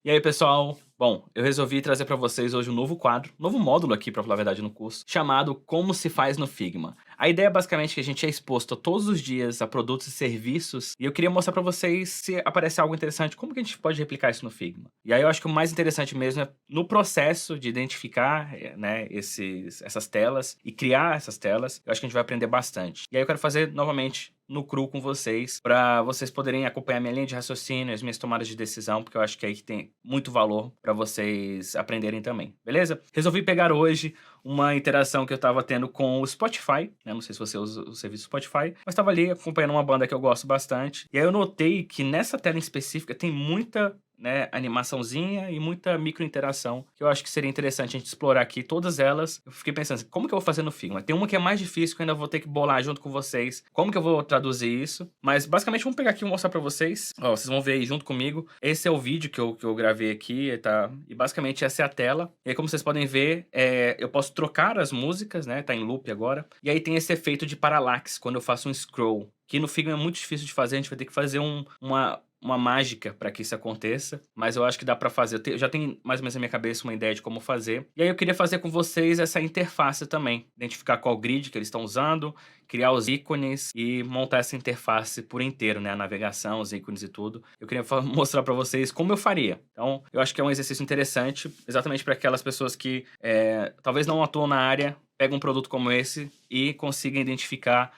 E aí, pessoal? Bom, eu resolvi trazer para vocês hoje um novo quadro, um novo módulo aqui, para falar a verdade, no curso, chamado Como se faz no Figma. A ideia é basicamente que a gente é exposto todos os dias a produtos e serviços, e eu queria mostrar para vocês se aparecer algo interessante, como que a gente pode replicar isso no Figma. E aí eu acho que o mais interessante mesmo é no processo de identificar, né, essas telas e criar essas telas, eu acho que a gente vai aprender bastante. E aí eu quero fazer novamente no cru com vocês, para vocês poderem acompanhar minha linha de raciocínio, as minhas tomadas de decisão, porque eu acho que é aí que tem muito valor para vocês aprenderem também, beleza? Resolvi pegar hoje uma interação que eu estava tendo com o Spotify, né? Não sei se você usa o serviço Spotify, mas estava ali acompanhando uma banda que eu gosto bastante, e aí eu notei que nessa tela em específica tem muita, né, animaçãozinha e muita micro interação, que eu acho que seria interessante a gente explorar aqui todas elas. Eu fiquei pensando assim, como que eu vou fazer no Figma? Tem uma que é mais difícil, que eu ainda vou ter que bolar junto com vocês, como que eu vou traduzir isso, mas basicamente vamos pegar aqui e mostrar pra vocês, ó, vocês vão ver aí junto comigo, esse é o vídeo que eu gravei aqui, tá? E basicamente essa é a tela, e aí como vocês podem ver, eu posso trocar as músicas, né, tá em loop agora, e aí tem esse efeito de parallax, quando eu faço um scroll, que no Figma é muito difícil de fazer, a gente vai ter que fazer uma mágica para que isso aconteça, mas eu acho que dá para fazer. Eu já tenho mais ou menos na minha cabeça uma ideia de como fazer. E aí eu queria fazer com vocês essa interface também, identificar qual grid que eles estão usando, criar os ícones e montar essa interface por inteiro, né, a navegação, os ícones e tudo. Eu queria mostrar para vocês como eu faria. Então, eu acho que é um exercício interessante, exatamente para aquelas pessoas que talvez não atuam na área, pega um produto como esse e consiga identificar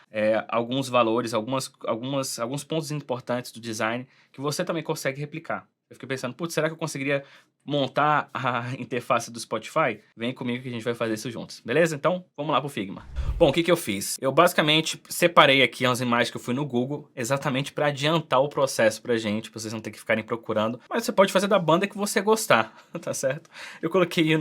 alguns valores, alguns pontos importantes do design que você também consegue replicar. Eu fiquei pensando, putz, será que eu conseguiria montar a interface do Spotify? Vem comigo que a gente vai fazer isso juntos, beleza? Então, vamos lá pro Figma. Bom, o que que eu fiz? Eu basicamente separei aqui as imagens que eu fui no Google, exatamente para adiantar o processo pra gente, pra vocês não ter que ficarem procurando. Mas você pode fazer da banda que você gostar, tá certo? Eu coloquei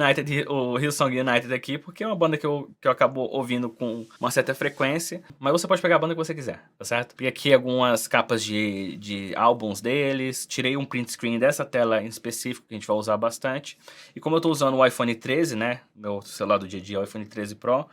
o Hillsong United aqui, porque é uma banda que eu acabo ouvindo com uma certa frequência, mas você pode pegar a banda que você quiser, tá certo? Peguei aqui algumas capas de álbuns deles, tirei um print screen dessa tela em específico, que a gente vai usar bastante, e como eu tô usando o iPhone 13, né, meu celular do dia a dia, o iPhone 13 Pro,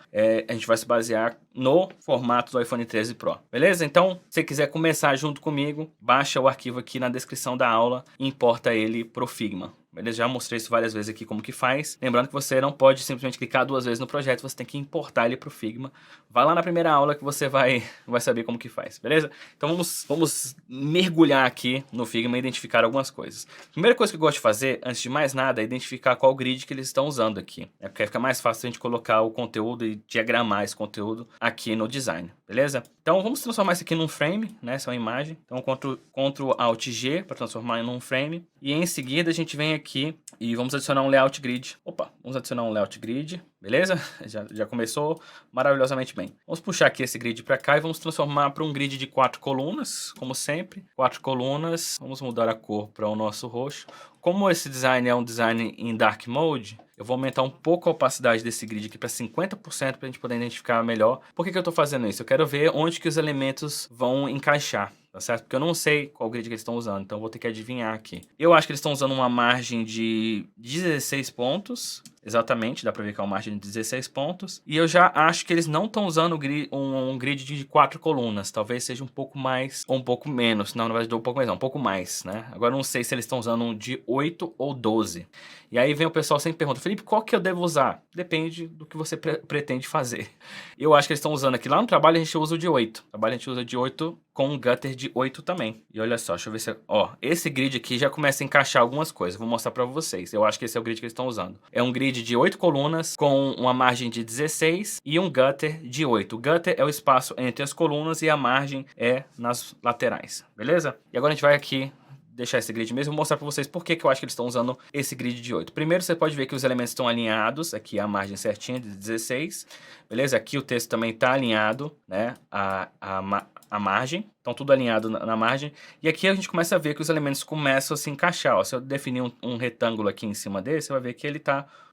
a gente vai se basear no formato do iPhone 13 Pro, beleza? Então, se você quiser começar junto comigo, baixa o arquivo aqui na descrição da aula e importa ele pro Figma. Beleza? Já mostrei isso várias vezes aqui como que faz. Lembrando que você não pode simplesmente clicar 2 vezes no projeto, você tem que importar ele pro Figma. Vai lá na primeira aula que você vai saber como que faz, beleza? Então vamos mergulhar aqui no Figma e identificar algumas coisas. Primeira coisa que eu gosto de fazer, antes de mais nada, é identificar qual grid que eles estão usando aqui. Porque fica mais fácil a gente colocar o conteúdo e diagramar esse conteúdo aqui no design, beleza? Então vamos transformar isso aqui num frame, né? Essa é uma imagem. Então Ctrl Alt G para transformar em um frame. E em seguida a gente vem aqui e vamos adicionar um layout grid. Opa, vamos adicionar um layout grid, beleza? Já começou maravilhosamente bem. Vamos puxar aqui esse grid para cá e vamos transformar para um grid de 4 colunas, como sempre. 4 colunas, vamos mudar a cor para o nosso roxo. Como esse design é um design em Dark Mode, eu vou aumentar um pouco a opacidade desse grid aqui para 50% para a gente poder identificar melhor. Por que eu estou fazendo isso? Eu quero ver onde que os elementos vão encaixar, tá certo? Porque eu não sei qual grid que eles estão usando, então eu vou ter que adivinhar aqui. Eu acho que eles estão usando uma margem de 16 pontos, exatamente, dá para ver que é uma margem de 16 pontos. E eu já acho que eles não estão usando um grid de 4 colunas, talvez seja um pouco mais ou um pouco menos. Não, na verdade, um pouco mais não, um pouco mais, né? Agora eu não sei se eles estão usando um de 8 ou 12. E aí vem o pessoal sempre pergunta, Felipe, qual que eu devo usar? Depende do que você pretende fazer. Eu acho que eles estão usando aqui, lá no trabalho a gente usa o de 8. No trabalho a gente usa de 8 com um gutter de 8 também. E olha só, deixa eu ver se... Ó, esse grid aqui já começa a encaixar algumas coisas. Vou mostrar pra vocês. Eu acho que esse é o grid que eles estão usando. É um grid de 8 colunas com uma margem de 16 e um gutter de 8. O gutter é o espaço entre as colunas e a margem é nas laterais. Beleza? E agora a gente vai aqui deixar esse grid mesmo, vou mostrar para vocês por que eu acho que eles estão usando esse grid de 8. Primeiro, você pode ver que os elementos estão alinhados, aqui a margem certinha de 16, beleza? Aqui o texto também está alinhado, né? A margem, então tudo alinhado na margem. E aqui a gente começa a ver que os elementos começam a se encaixar, ó. Se eu definir um retângulo aqui em cima desse, você vai ver que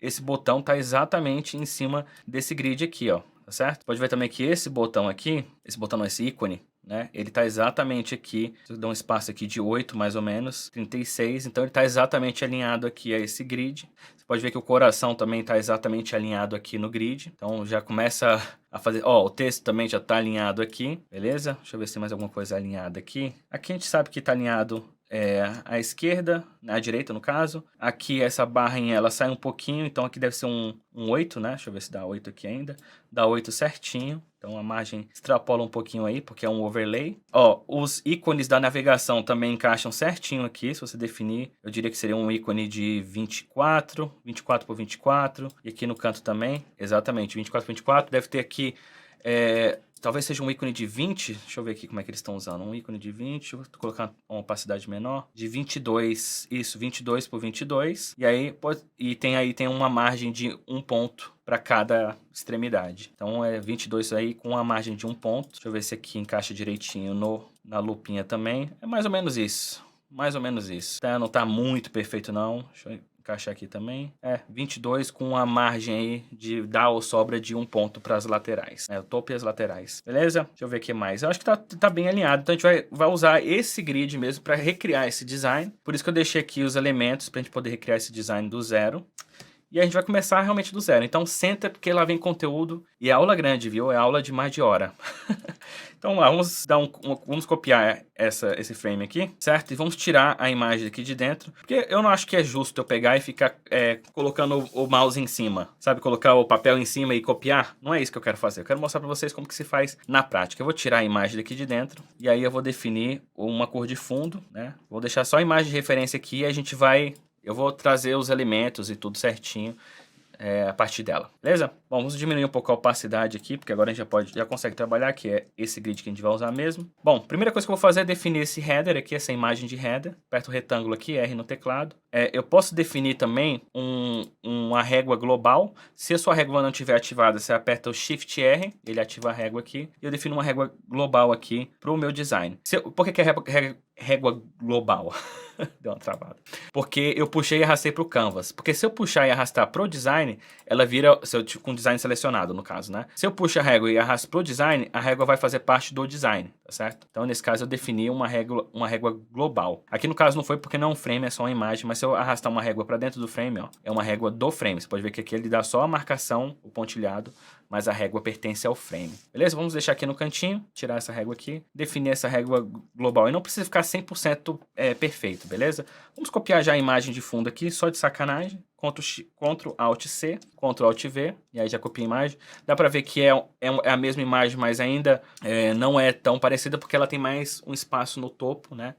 esse botão está exatamente em cima desse grid aqui, ó. Tá certo? Pode ver também que esse botão aqui, esse ícone, né? Ele está exatamente aqui, se eu der um espaço aqui de 8 mais ou menos, 36, então ele está exatamente alinhado aqui a esse grid. Você pode ver que o coração também está exatamente alinhado aqui no grid, então já começa a fazer, ó, o texto também já está alinhado aqui, beleza? Deixa eu ver se tem mais alguma coisa alinhada aqui. Aqui a gente sabe que está alinhado à esquerda, à direita no caso. Aqui essa barrinha ela sai um pouquinho, então aqui deve ser um 8, né? Deixa eu ver se dá 8 aqui ainda. Dá 8 certinho. Então a margem extrapola um pouquinho aí, porque é um overlay. Ó, os ícones da navegação também encaixam certinho aqui, se você definir. Eu diria que seria um ícone de 24 por 24. E aqui no canto também, exatamente, 24 por 24. Deve ter aqui... talvez seja um ícone de 20, deixa eu ver aqui como é que eles estão usando, um ícone de 20, vou colocar uma opacidade menor, de 22, isso, 22 por 22, e aí tem uma margem de 1 ponto para cada extremidade. Então é 22 aí com uma margem de 1 ponto, deixa eu ver se aqui encaixa direitinho na lupinha também, é mais ou menos isso. Mais ou menos isso. Tá, não tá muito perfeito não, deixa eu encaixar aqui também. 22 com a margem aí de dar ou sobra de 1 ponto para as laterais. O topo e as laterais. Beleza? Deixa eu ver o que mais. Eu acho que tá bem alinhado. Então a gente vai usar esse grid mesmo para recriar esse design. Por isso que eu deixei aqui os elementos para a gente poder recriar esse design do zero. E a gente vai começar realmente do zero. Então senta porque lá vem conteúdo. E é aula grande, viu? É aula de mais de hora. Então vamos vamos copiar esse frame aqui, certo? E vamos tirar a imagem aqui de dentro. Porque eu não acho que é justo eu pegar e ficar colocando o mouse em cima. Sabe? Colocar o papel em cima e copiar. Não é isso que eu quero fazer. Eu quero mostrar para vocês como que se faz na prática. Eu vou tirar a imagem daqui de dentro. E aí eu vou definir uma cor de fundo, né? Vou deixar só a imagem de referência aqui e a gente vai... Eu vou trazer os elementos e tudo certinho a partir dela, beleza? Bom, vamos diminuir um pouco a opacidade aqui, porque agora a gente já consegue trabalhar, que é esse grid que a gente vai usar mesmo. Bom, primeira coisa que eu vou fazer é definir esse header aqui, essa imagem de header. Aperto o retângulo aqui, R no teclado. Eu posso definir também uma régua global. Se a sua régua não estiver ativada, você aperta o Shift R, ele ativa a régua aqui. E eu defino uma régua global aqui para o meu design. Por que é régua global? Deu uma travada. Porque eu puxei e arrastei para o canvas. Porque se eu puxar e arrastar para o design, ela vira, com o design selecionado no caso, né? Se eu puxo a régua e arrasto para o design, a régua vai fazer parte do design, tá certo? Então nesse caso eu defini uma régua global. Aqui no caso não foi porque não é um frame, é só uma imagem, mas se eu arrastar uma régua para dentro do frame, ó, é uma régua do frame. Você pode ver que aqui ele dá só a marcação, o pontilhado, mas a régua pertence ao frame. Beleza? Vamos deixar aqui no cantinho, tirar essa régua aqui, definir essa régua global. E não precisa ficar 100% perfeito, beleza? Vamos copiar já a imagem de fundo aqui, só de sacanagem. Ctrl Alt C, Ctrl Alt V, e aí já copia a imagem. Dá pra ver que é a mesma imagem, mas ainda não é tão parecida, porque ela tem mais um espaço no topo, né?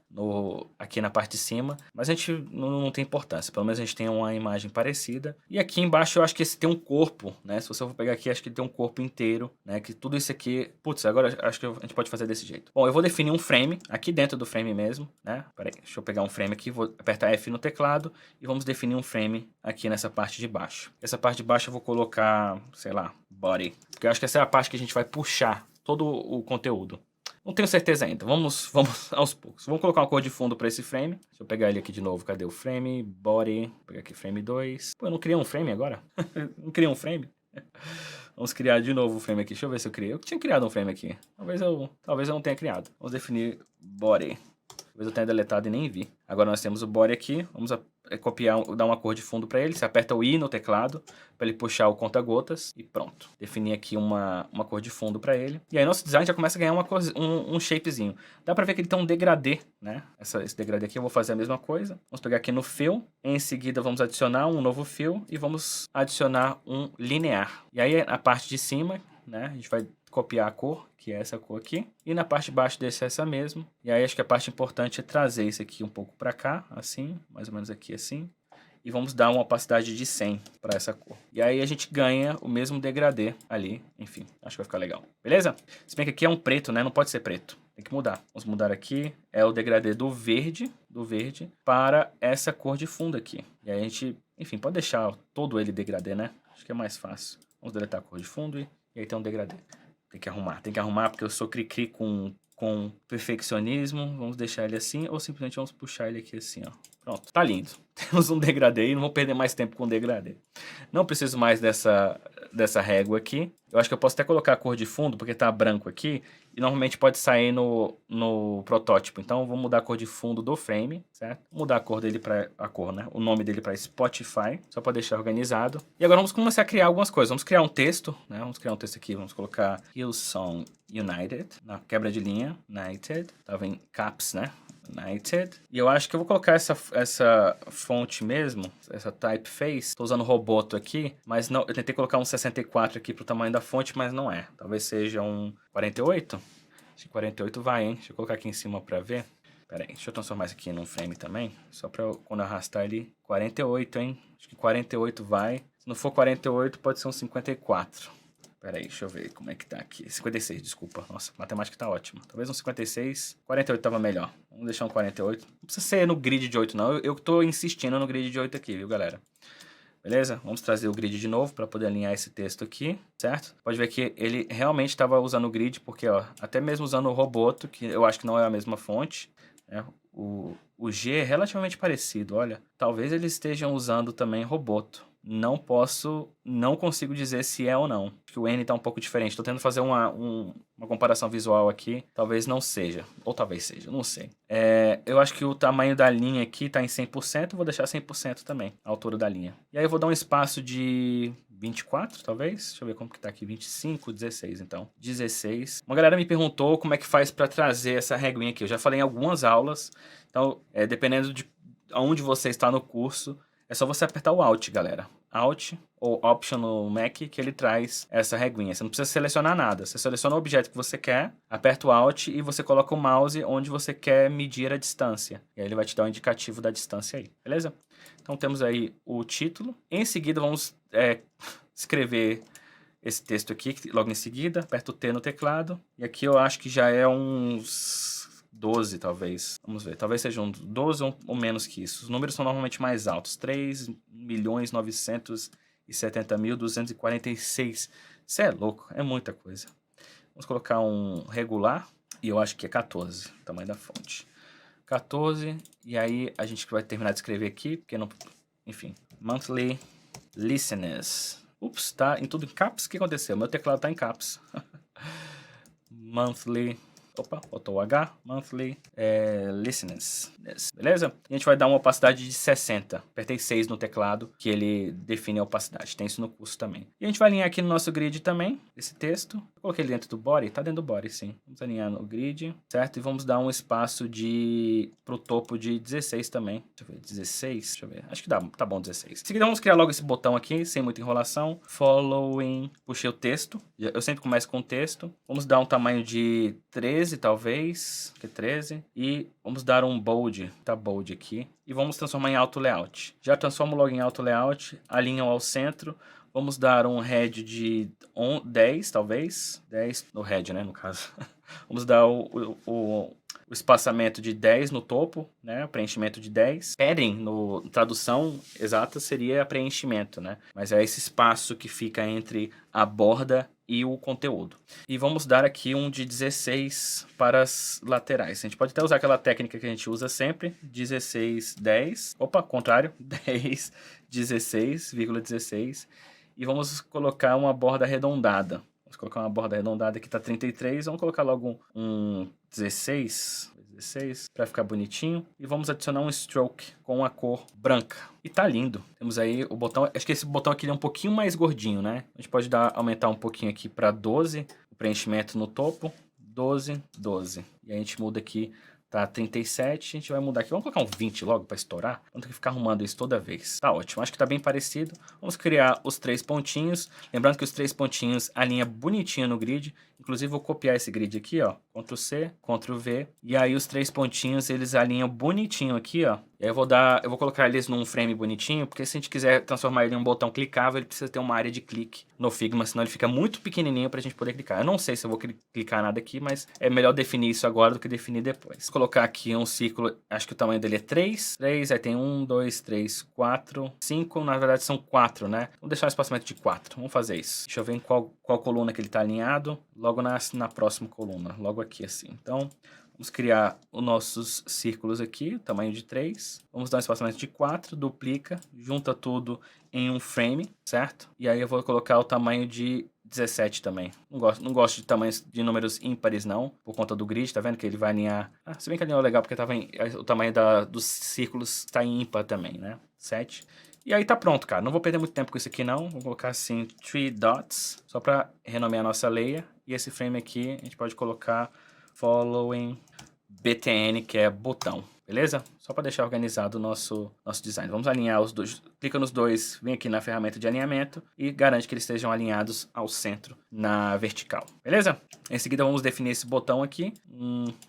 Aqui na parte de cima. Mas a gente não tem importância, pelo menos a gente tem uma imagem parecida. E aqui embaixo eu acho que esse tem um corpo, né? Se você for pegar aqui, acho que ele tem um corpo inteiro, né? Que tudo isso aqui... Putz, agora acho que a gente pode fazer desse jeito. Bom, eu vou definir um frame, aqui dentro do frame mesmo, né? Peraí, deixa eu pegar um frame aqui, vou apertar F no teclado e vamos definir um frame aqui nessa parte de baixo. Essa parte de baixo eu vou colocar, sei lá, body. Porque eu acho que essa é a parte que a gente vai puxar todo o conteúdo. Não tenho certeza ainda. Vamos aos poucos. Vamos colocar uma cor de fundo para esse frame. Deixa eu pegar ele aqui de novo. Cadê o frame? Body. Vou pegar aqui frame 2. Pô, eu não criei um frame agora? Não criei um frame? Vamos criar de novo o frame aqui. Deixa eu ver se eu criei. Eu tinha criado um frame aqui. Talvez eu não tenha criado. Vamos definir body. Talvez eu tenha deletado e nem vi. Agora nós temos o body aqui. Vamos copiar, dar uma cor de fundo para ele. Você aperta o I no teclado para ele puxar o conta-gotas e pronto. Definir aqui uma cor de fundo para ele. E aí nosso design já começa a ganhar um shapezinho. Dá para ver que ele tem um degradê, né? Esse degradê aqui eu vou fazer a mesma coisa. Vamos pegar aqui no Fill. Em seguida vamos adicionar um novo Fill e vamos adicionar um linear. E aí a parte de cima, né? A gente vai copiar a cor, que é essa cor aqui, e na parte de baixo deixa essa mesmo. E aí acho que a parte importante é trazer isso aqui um pouco para cá, assim, mais ou menos aqui assim, e vamos dar uma opacidade de 100 para essa cor. E aí a gente ganha o mesmo degradê ali, enfim, acho que vai ficar legal. Beleza? Se bem que aqui é um preto, né? Não pode ser preto. Tem que mudar. Vamos mudar aqui, é o degradê do verde para essa cor de fundo aqui. E aí a gente, enfim, pode deixar todo ele degradê, né? Acho que é mais fácil. Vamos deletar a cor de fundo e aí tem um degradê. Tem que arrumar porque eu sou cri-cri com perfeccionismo. Vamos deixar ele assim ou simplesmente vamos puxar ele aqui assim, ó. Pronto, tá lindo. Temos um degradê e não vou perder mais tempo com degradê. Não preciso mais dessa régua aqui. Eu acho que eu posso até colocar a cor de fundo porque tá branco aqui e normalmente pode sair no protótipo. Então vou mudar a cor de fundo do frame, certo? Mudar a cor dele para né? O nome dele para Spotify, só para deixar organizado. E agora vamos começar a criar algumas coisas. Vamos criar um texto, né? Vamos criar um texto aqui, vamos colocar Hillsong United, na quebra de linha, United, tava em caps, né? United. E eu acho que eu vou colocar essa fonte mesmo, essa typeface. Tô usando o Roboto aqui, mas não, eu tentei colocar um 64 aqui pro tamanho da fonte, mas não é. Talvez seja um 48. Acho que 48 vai, hein? Deixa eu colocar aqui em cima pra ver. Pera aí, deixa eu transformar isso aqui num frame também. Só pra quando eu arrastar ele. 48, hein? Acho que 48 vai. Se não for 48, pode ser um 54. Pera aí, deixa eu ver como é que tá aqui. 56, desculpa. Nossa, a matemática tá ótima. Talvez um 56. 48 tava melhor. Vamos deixar um 48. Não precisa ser no grid de 8, não. Eu tô insistindo no grid de 8 aqui, viu, galera? Beleza? Vamos trazer o grid de novo para poder alinhar esse texto aqui, certo? Pode ver que ele realmente estava usando o grid, porque, ó, até mesmo usando o Roboto, que eu acho que não é a mesma fonte, né? O G é relativamente parecido, olha. Talvez eles estejam usando também Roboto. Não consigo dizer se é ou não. Acho que o N está um pouco diferente. Estou tentando fazer uma comparação visual aqui. Talvez não seja. Ou talvez seja, não sei. Eu acho que o tamanho da linha aqui está em 100%. Vou deixar 100% também, a altura da linha. E aí eu vou dar um espaço de 24, talvez. Deixa eu ver como que tá aqui. 25, 16, então. 16. Uma galera me perguntou como é que faz para trazer essa reguinha aqui. Eu já falei em algumas aulas. Então, dependendo de onde você está no curso, é só você apertar o Alt, galera. Alt ou Option no Mac que ele traz essa reguinha. Você não precisa selecionar nada. Você seleciona o objeto que você quer, aperta o Alt e você coloca o mouse onde você quer medir a distância. E aí ele vai te dar um indicativo da distância aí, beleza? Então temos aí o título. Em seguida vamos escrever esse texto aqui, logo em seguida. Aperto o T no teclado. E aqui eu acho que já é uns 12, talvez. Vamos ver. Talvez sejam 12 ou menos que isso. Os números são normalmente mais altos. 3.970.246. Isso é louco. É muita coisa. Vamos colocar um regular. E eu acho que é 14. O tamanho da fonte. 14. E aí a gente vai terminar de escrever aqui. Porque não... Enfim. Monthly listeners. Ups, tá em tudo em caps. O que aconteceu? Meu teclado tá em caps. Monthly... Opa, botou o H, monthly listeners, beleza? E a gente vai dar uma opacidade de 60. Apertei 6 no teclado, que ele define a opacidade. Tem isso no curso também. E a gente vai alinhar aqui no nosso grid também, esse texto. Coloquei ele dentro do body, tá dentro do body, sim. Vamos alinhar no grid, certo? E vamos dar um espaço pro topo de 16 também. Deixa eu ver, 16, deixa eu ver. Acho que tá bom 16. Em seguida, vamos criar logo esse botão aqui, sem muita enrolação. Following, puxei o texto. Eu sempre começo com o texto. Vamos dar um tamanho de 13, talvez, que é 13, e vamos dar um bold, tá bold aqui, e vamos transformar em auto layout. Já transformo logo em auto layout, alinho ao centro, vamos dar um head de 10, talvez, 10 no head, né, no caso. Vamos dar o espaçamento de 10 no topo, né? Preenchimento de 10. Padding, no tradução exata, seria preenchimento, né? Mas é esse espaço que fica entre a borda e o conteúdo. E vamos dar aqui um de 16 para as laterais. A gente pode até usar aquela técnica que a gente usa sempre, 16, 10. Opa, contrário, 10, 16,16. E vamos colocar uma borda arredondada. Vamos colocar uma borda arredondada que está 33. Vamos colocar logo um 16 para ficar bonitinho. E vamos adicionar um stroke com a cor branca. E tá lindo. Temos aí o botão. Acho que esse botão aqui é um pouquinho mais gordinho, né? A gente pode aumentar um pouquinho aqui para 12. O preenchimento no topo. 12, 12. E a gente muda aqui. Tá 37, a gente vai mudar aqui. Vamos colocar um 20 logo para estourar. Vamos ter que ficar arrumando isso toda vez. Tá ótimo, acho que tá bem parecido. Vamos criar os 3 pontinhos. Lembrando que os 3 pontinhos alinha bonitinho no grid. Inclusive vou copiar esse grid aqui, ó. Ctrl C, Ctrl V. E aí os 3 pontinhos eles alinham bonitinho aqui, ó. E aí eu vou colocar eles num frame bonitinho, porque se a gente quiser transformar ele em um botão clicável, ele precisa ter uma área de clique no Figma, senão ele fica muito pequenininho pra gente poder clicar. Eu não sei se eu vou clicar nada aqui, mas é melhor definir isso agora do que definir depois. Vou colocar aqui um círculo, acho que o tamanho dele é 3. 3, aí tem 1, 2, 3, 4, 5, na verdade são 4, né? Vamos deixar um espaçamento de 4, vamos fazer isso. Deixa eu ver em qual coluna que ele tá alinhado, logo na próxima coluna, logo aqui assim. Então, vamos criar os nossos círculos aqui, tamanho de 3. Vamos dar um espaçamento de 4, duplica, junta tudo em um frame, certo? E aí eu vou colocar o tamanho de 17 também. Não gosto de tamanhos de números ímpares não, por conta do grid, tá vendo que ele vai alinhar... se bem que alinhou legal porque o tamanho dos círculos tá em ímpar também, né? 7. E aí tá pronto, cara. Não vou perder muito tempo com isso aqui não. Vou colocar assim 3 dots, só para renomear a nossa layer. E esse frame aqui a gente pode colocar following BTN, que é botão, beleza? Só para deixar organizado o nosso design. Vamos alinhar os dois. Clica nos dois, vem aqui na ferramenta de alinhamento e garante que eles estejam alinhados ao centro na vertical, beleza? Em seguida vamos definir esse botão aqui.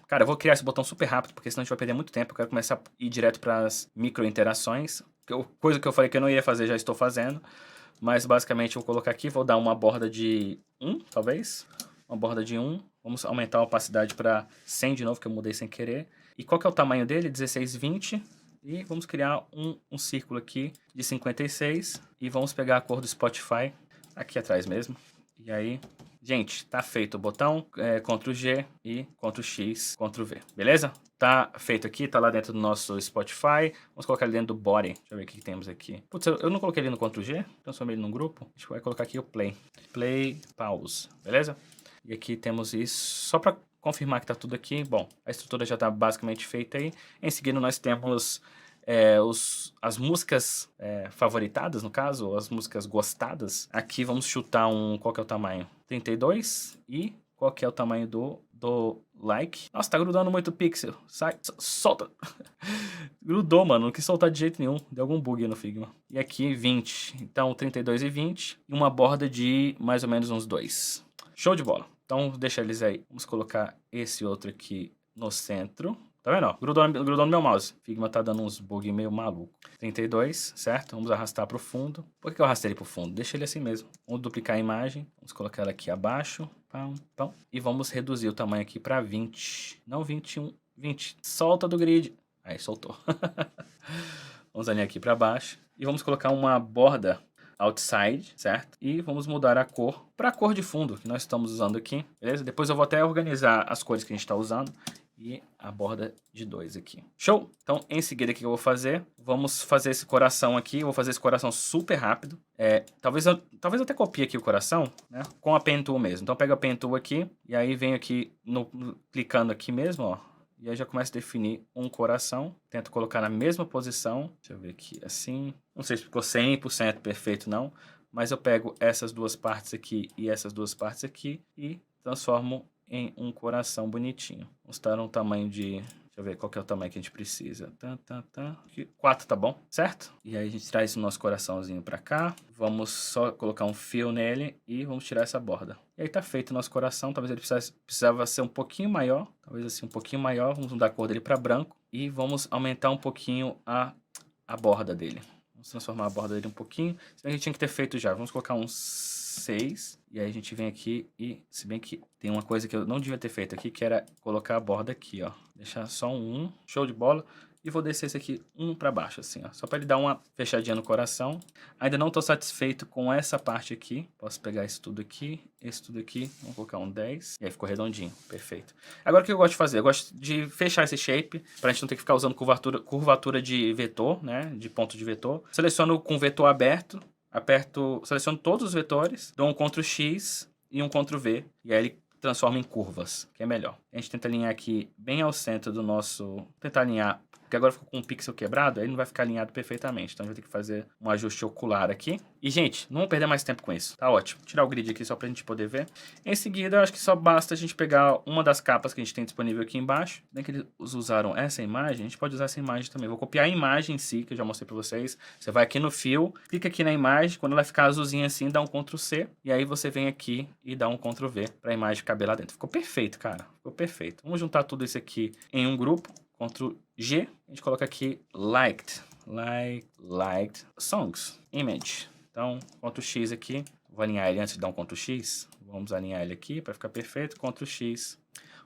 Cara, eu vou criar esse botão super rápido, porque senão a gente vai perder muito tempo. Eu quero começar a ir direto para as micro interações. Coisa que eu falei que eu não ia fazer, já estou fazendo. Mas basicamente eu vou colocar aqui, vou dar uma borda de 1, talvez. Uma borda de 1. Vamos aumentar a opacidade para 100 de novo, que eu mudei sem querer. E qual que é o tamanho dele? 1620. E vamos criar um círculo aqui de 56. E vamos pegar a cor do Spotify aqui atrás mesmo. E aí, gente, tá feito o botão. Ctrl G e Ctrl X, Ctrl V. Beleza? Tá feito aqui, tá lá dentro do nosso Spotify. Vamos colocar ele dentro do body. Deixa eu ver o que temos aqui. Putz, eu não coloquei ele no Ctrl G. Transformei ele num grupo. A gente vai colocar aqui o play. Play, pause. Beleza? E aqui temos isso. Só para confirmar que tá tudo aqui. Bom, a estrutura já tá basicamente feita aí. Em seguida nós temos as músicas favoritadas, no caso, as músicas gostadas. Aqui vamos chutar qual que é o tamanho? 32. E qual que é o tamanho do like? Nossa, tá grudando muito pixel. Sai, solta. Grudou, mano. Não quis soltar de jeito nenhum. Deu algum bug no Figma. E aqui 20. Então 32 e 20. E uma borda de mais ou menos uns 2. Show de bola. Então deixa eles aí. Vamos colocar esse outro aqui no centro. Tá vendo? Ó? Grudou no meu mouse. Figma tá dando uns bugs meio maluco. 32, certo? Vamos arrastar pro fundo. Por que eu arrastei ele pro fundo? Deixa ele assim mesmo. Vamos duplicar a imagem. Vamos colocar ela aqui abaixo. Pam, pam. E vamos reduzir o tamanho aqui pra 20. Não 21, 20. Solta do grid. Aí, soltou. Vamos alinhar aqui pra baixo. E vamos colocar uma borda outside, certo? E vamos mudar a cor para a cor de fundo que nós estamos usando aqui, beleza? Depois eu vou até organizar as cores que a gente está usando e a borda de 2 aqui. Show? Então, em seguida, o que eu vou fazer? Vamos fazer esse coração aqui. Eu vou fazer esse coração super rápido. Talvez eu até copie aqui o coração, né? Com a Pen Tool mesmo. Então, pega a Pen Tool aqui e aí venho aqui, clicando aqui mesmo, ó. E aí já começo a definir um coração. Tento colocar na mesma posição. Deixa eu ver aqui, assim. Não sei se ficou 100% perfeito, não. Mas eu pego essas duas partes aqui e essas duas partes aqui e transformo em um coração bonitinho. Vamos dar um tamanho de... Deixa eu ver qual que é o tamanho que a gente precisa. 4 tá bom, certo? E aí a gente traz o nosso coraçãozinho pra cá. Vamos só colocar um fio nele e vamos tirar essa borda. E aí tá feito o nosso coração. Talvez ele precisava ser um pouquinho maior. Talvez assim um pouquinho maior. Vamos mudar a cor dele pra branco. E vamos aumentar um pouquinho a borda dele. Vamos transformar a borda dele um pouquinho. Senão a gente tinha que ter feito já. Vamos colocar uns 6. E aí a gente vem aqui e, se bem que tem uma coisa que eu não devia ter feito aqui, que era colocar a borda aqui, ó. Deixar só um, show de bola. E vou descer esse aqui pra baixo, assim, ó. Só pra ele dar uma fechadinha no coração. Ainda não tô satisfeito com essa parte aqui. Posso pegar isso tudo aqui, vamos colocar um 10. E aí ficou redondinho, perfeito. Agora o que eu gosto de fazer? Eu gosto de fechar esse shape, pra gente não ter que ficar usando curvatura de vetor, né? De ponto de vetor. Seleciono com o vetor aberto. Seleciono todos os vetores, dou um Ctrl X e um Ctrl V, e aí ele transforma em curvas, que é melhor. A gente tenta alinhar aqui bem ao centro do nosso... Tentar alinhar, porque agora ficou com um pixel quebrado, aí não vai ficar alinhado perfeitamente, então a gente vai ter que fazer um ajuste ocular aqui. E, gente, não vamos perder mais tempo com isso, tá ótimo. Vou tirar o grid aqui só pra gente poder ver. Em seguida, eu acho que só basta a gente pegar uma das capas que a gente tem disponível aqui embaixo. Bem que eles usaram essa imagem, a gente pode usar essa imagem também. Vou copiar a imagem em si, que eu já mostrei pra vocês. Você vai aqui no fio, clica aqui na imagem, quando ela ficar azulzinha assim, dá um Ctrl C. E aí você vem aqui e dá um Ctrl V pra imagem caber lá dentro. Ficou perfeito, cara. Ficou perfeito. Vamos juntar tudo isso aqui em um grupo. Ctrl G. A gente coloca aqui liked songs, image. Então, Ctrl X aqui. Vou alinhar ele antes de dar um Ctrl X. Vamos alinhar ele aqui para ficar perfeito. Ctrl X.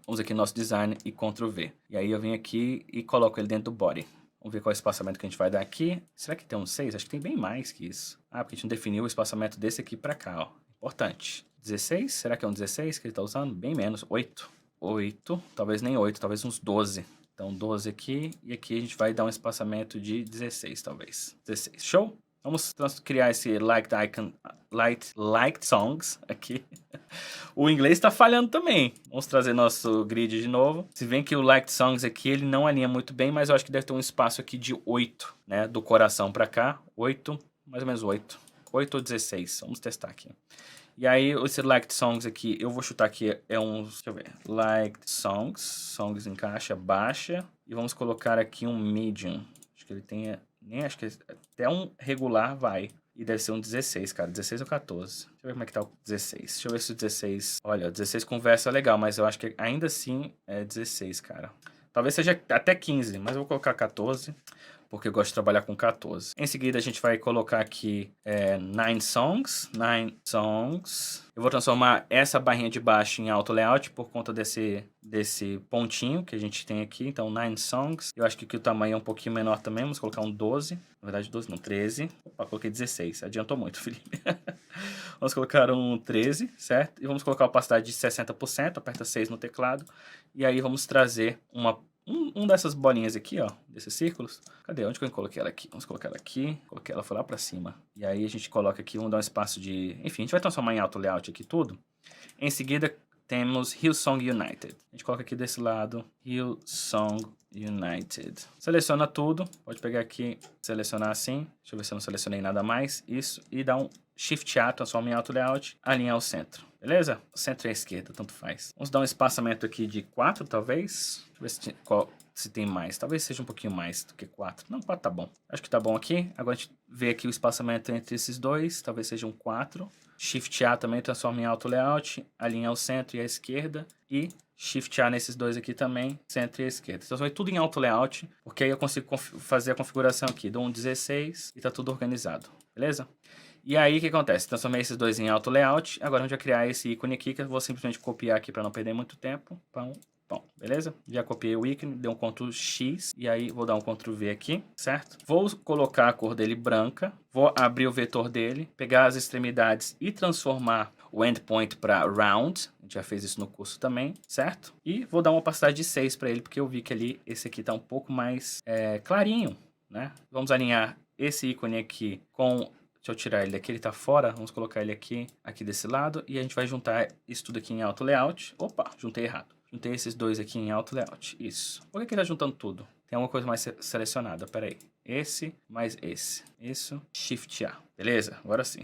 Vamos aqui no nosso design e Ctrl V. E aí eu venho aqui e coloco ele dentro do body. Vamos ver qual é o espaçamento que a gente vai dar aqui. Será que tem um 6? Acho que tem bem mais que isso. Ah, porque a gente não definiu o espaçamento desse aqui para cá, ó. Importante. 16? Será que é um 16 que ele está usando? Bem menos. 8. 8. Talvez nem 8. Talvez uns 12. Então 12 aqui. E aqui a gente vai dar um espaçamento de 16, talvez. 16. Show? Vamos criar esse liked songs aqui. O inglês está falhando também. Vamos trazer nosso grid de novo. Se vê que o liked songs aqui, ele não alinha muito bem, mas eu acho que deve ter um espaço aqui de 8, né? Do coração para cá. 8, mais ou menos 8. 8 ou 16. Vamos testar aqui. E aí, o Select Songs aqui, eu vou chutar aqui, deixa eu ver, Liked Songs, Songs encaixa, baixa, e vamos colocar aqui um Medium. Acho que ele tenha, nem acho que até um regular vai. E deve ser um 16, cara, 16 ou 14. Deixa eu ver como é que tá o 16. Deixa eu ver se o 16... Olha, o 16 conversa legal, mas eu acho que ainda assim é 16, cara. Talvez seja até 15, mas eu vou colocar 14, porque eu gosto de trabalhar com 14. Em seguida, a gente vai colocar aqui 9 songs. 9 songs. Eu vou transformar essa barrinha de baixo em auto layout por conta desse pontinho que a gente tem aqui. Então, 9 songs. Eu acho que aqui o tamanho é um pouquinho menor também. Vamos colocar um 12. Na verdade, 12 não, 13. Opa, coloquei 16. Adiantou muito, Felipe. Vamos colocar um 13, certo? E vamos colocar a opacidade de 60%. Aperta 6 no teclado. E aí, vamos trazer um dessas bolinhas aqui, ó, desses círculos. Cadê? Onde que eu coloquei ela aqui? Vamos colocar ela aqui. Coloquei ela, foi lá pra cima. E aí a gente coloca aqui, vamos dar um espaço de... Enfim, a gente vai transformar em auto layout aqui tudo. Em seguida, temos Hillsong United. A gente coloca aqui desse lado, Hillsong United. Seleciona tudo. Pode pegar aqui, selecionar assim. Deixa eu ver se eu não selecionei nada mais. Isso. E dá um Shift A, transforma em auto layout. Alinhar o centro. Beleza? O centro e a esquerda, tanto faz. Vamos dar um espaçamento aqui de 4, talvez. Deixa eu ver se tem mais. Talvez seja um pouquinho mais do que 4. Não, 4 tá bom. Acho que tá bom aqui. Agora a gente vê aqui o espaçamento entre esses dois. Talvez seja um 4. Shift A também transforma em auto layout. Alinhar o centro e a esquerda. E Shift A nesses dois aqui também. Centro e a esquerda. Então vai tudo em auto layout. Porque aí eu consigo fazer a configuração aqui. Dou um 16 e tá tudo organizado. Beleza? E aí, o que acontece? Transformei esses dois em auto layout. Agora a gente vai criar esse ícone aqui, que eu vou simplesmente copiar aqui para não perder muito tempo. Pão, pão, beleza? Já copiei o ícone, dei um Ctrl X, e aí vou dar um Ctrl V aqui, certo? Vou colocar a cor dele branca, vou abrir o vetor dele, pegar as extremidades e transformar o endpoint para round. A gente já fez isso no curso também, certo? E vou dar uma opacidade de 6 para ele, porque eu vi que ali, esse aqui tá um pouco mais clarinho, né? Vamos alinhar esse ícone aqui com... Deixa eu tirar ele daqui, ele tá fora. Vamos colocar ele aqui desse lado. E a gente vai juntar isso tudo aqui em auto layout. Opa, juntei errado. Juntei esses dois aqui em auto layout. Isso. Por que ele tá juntando tudo? Tem alguma coisa mais selecionada. Pera aí. Esse mais esse. Isso. Shift A. Beleza? Agora sim.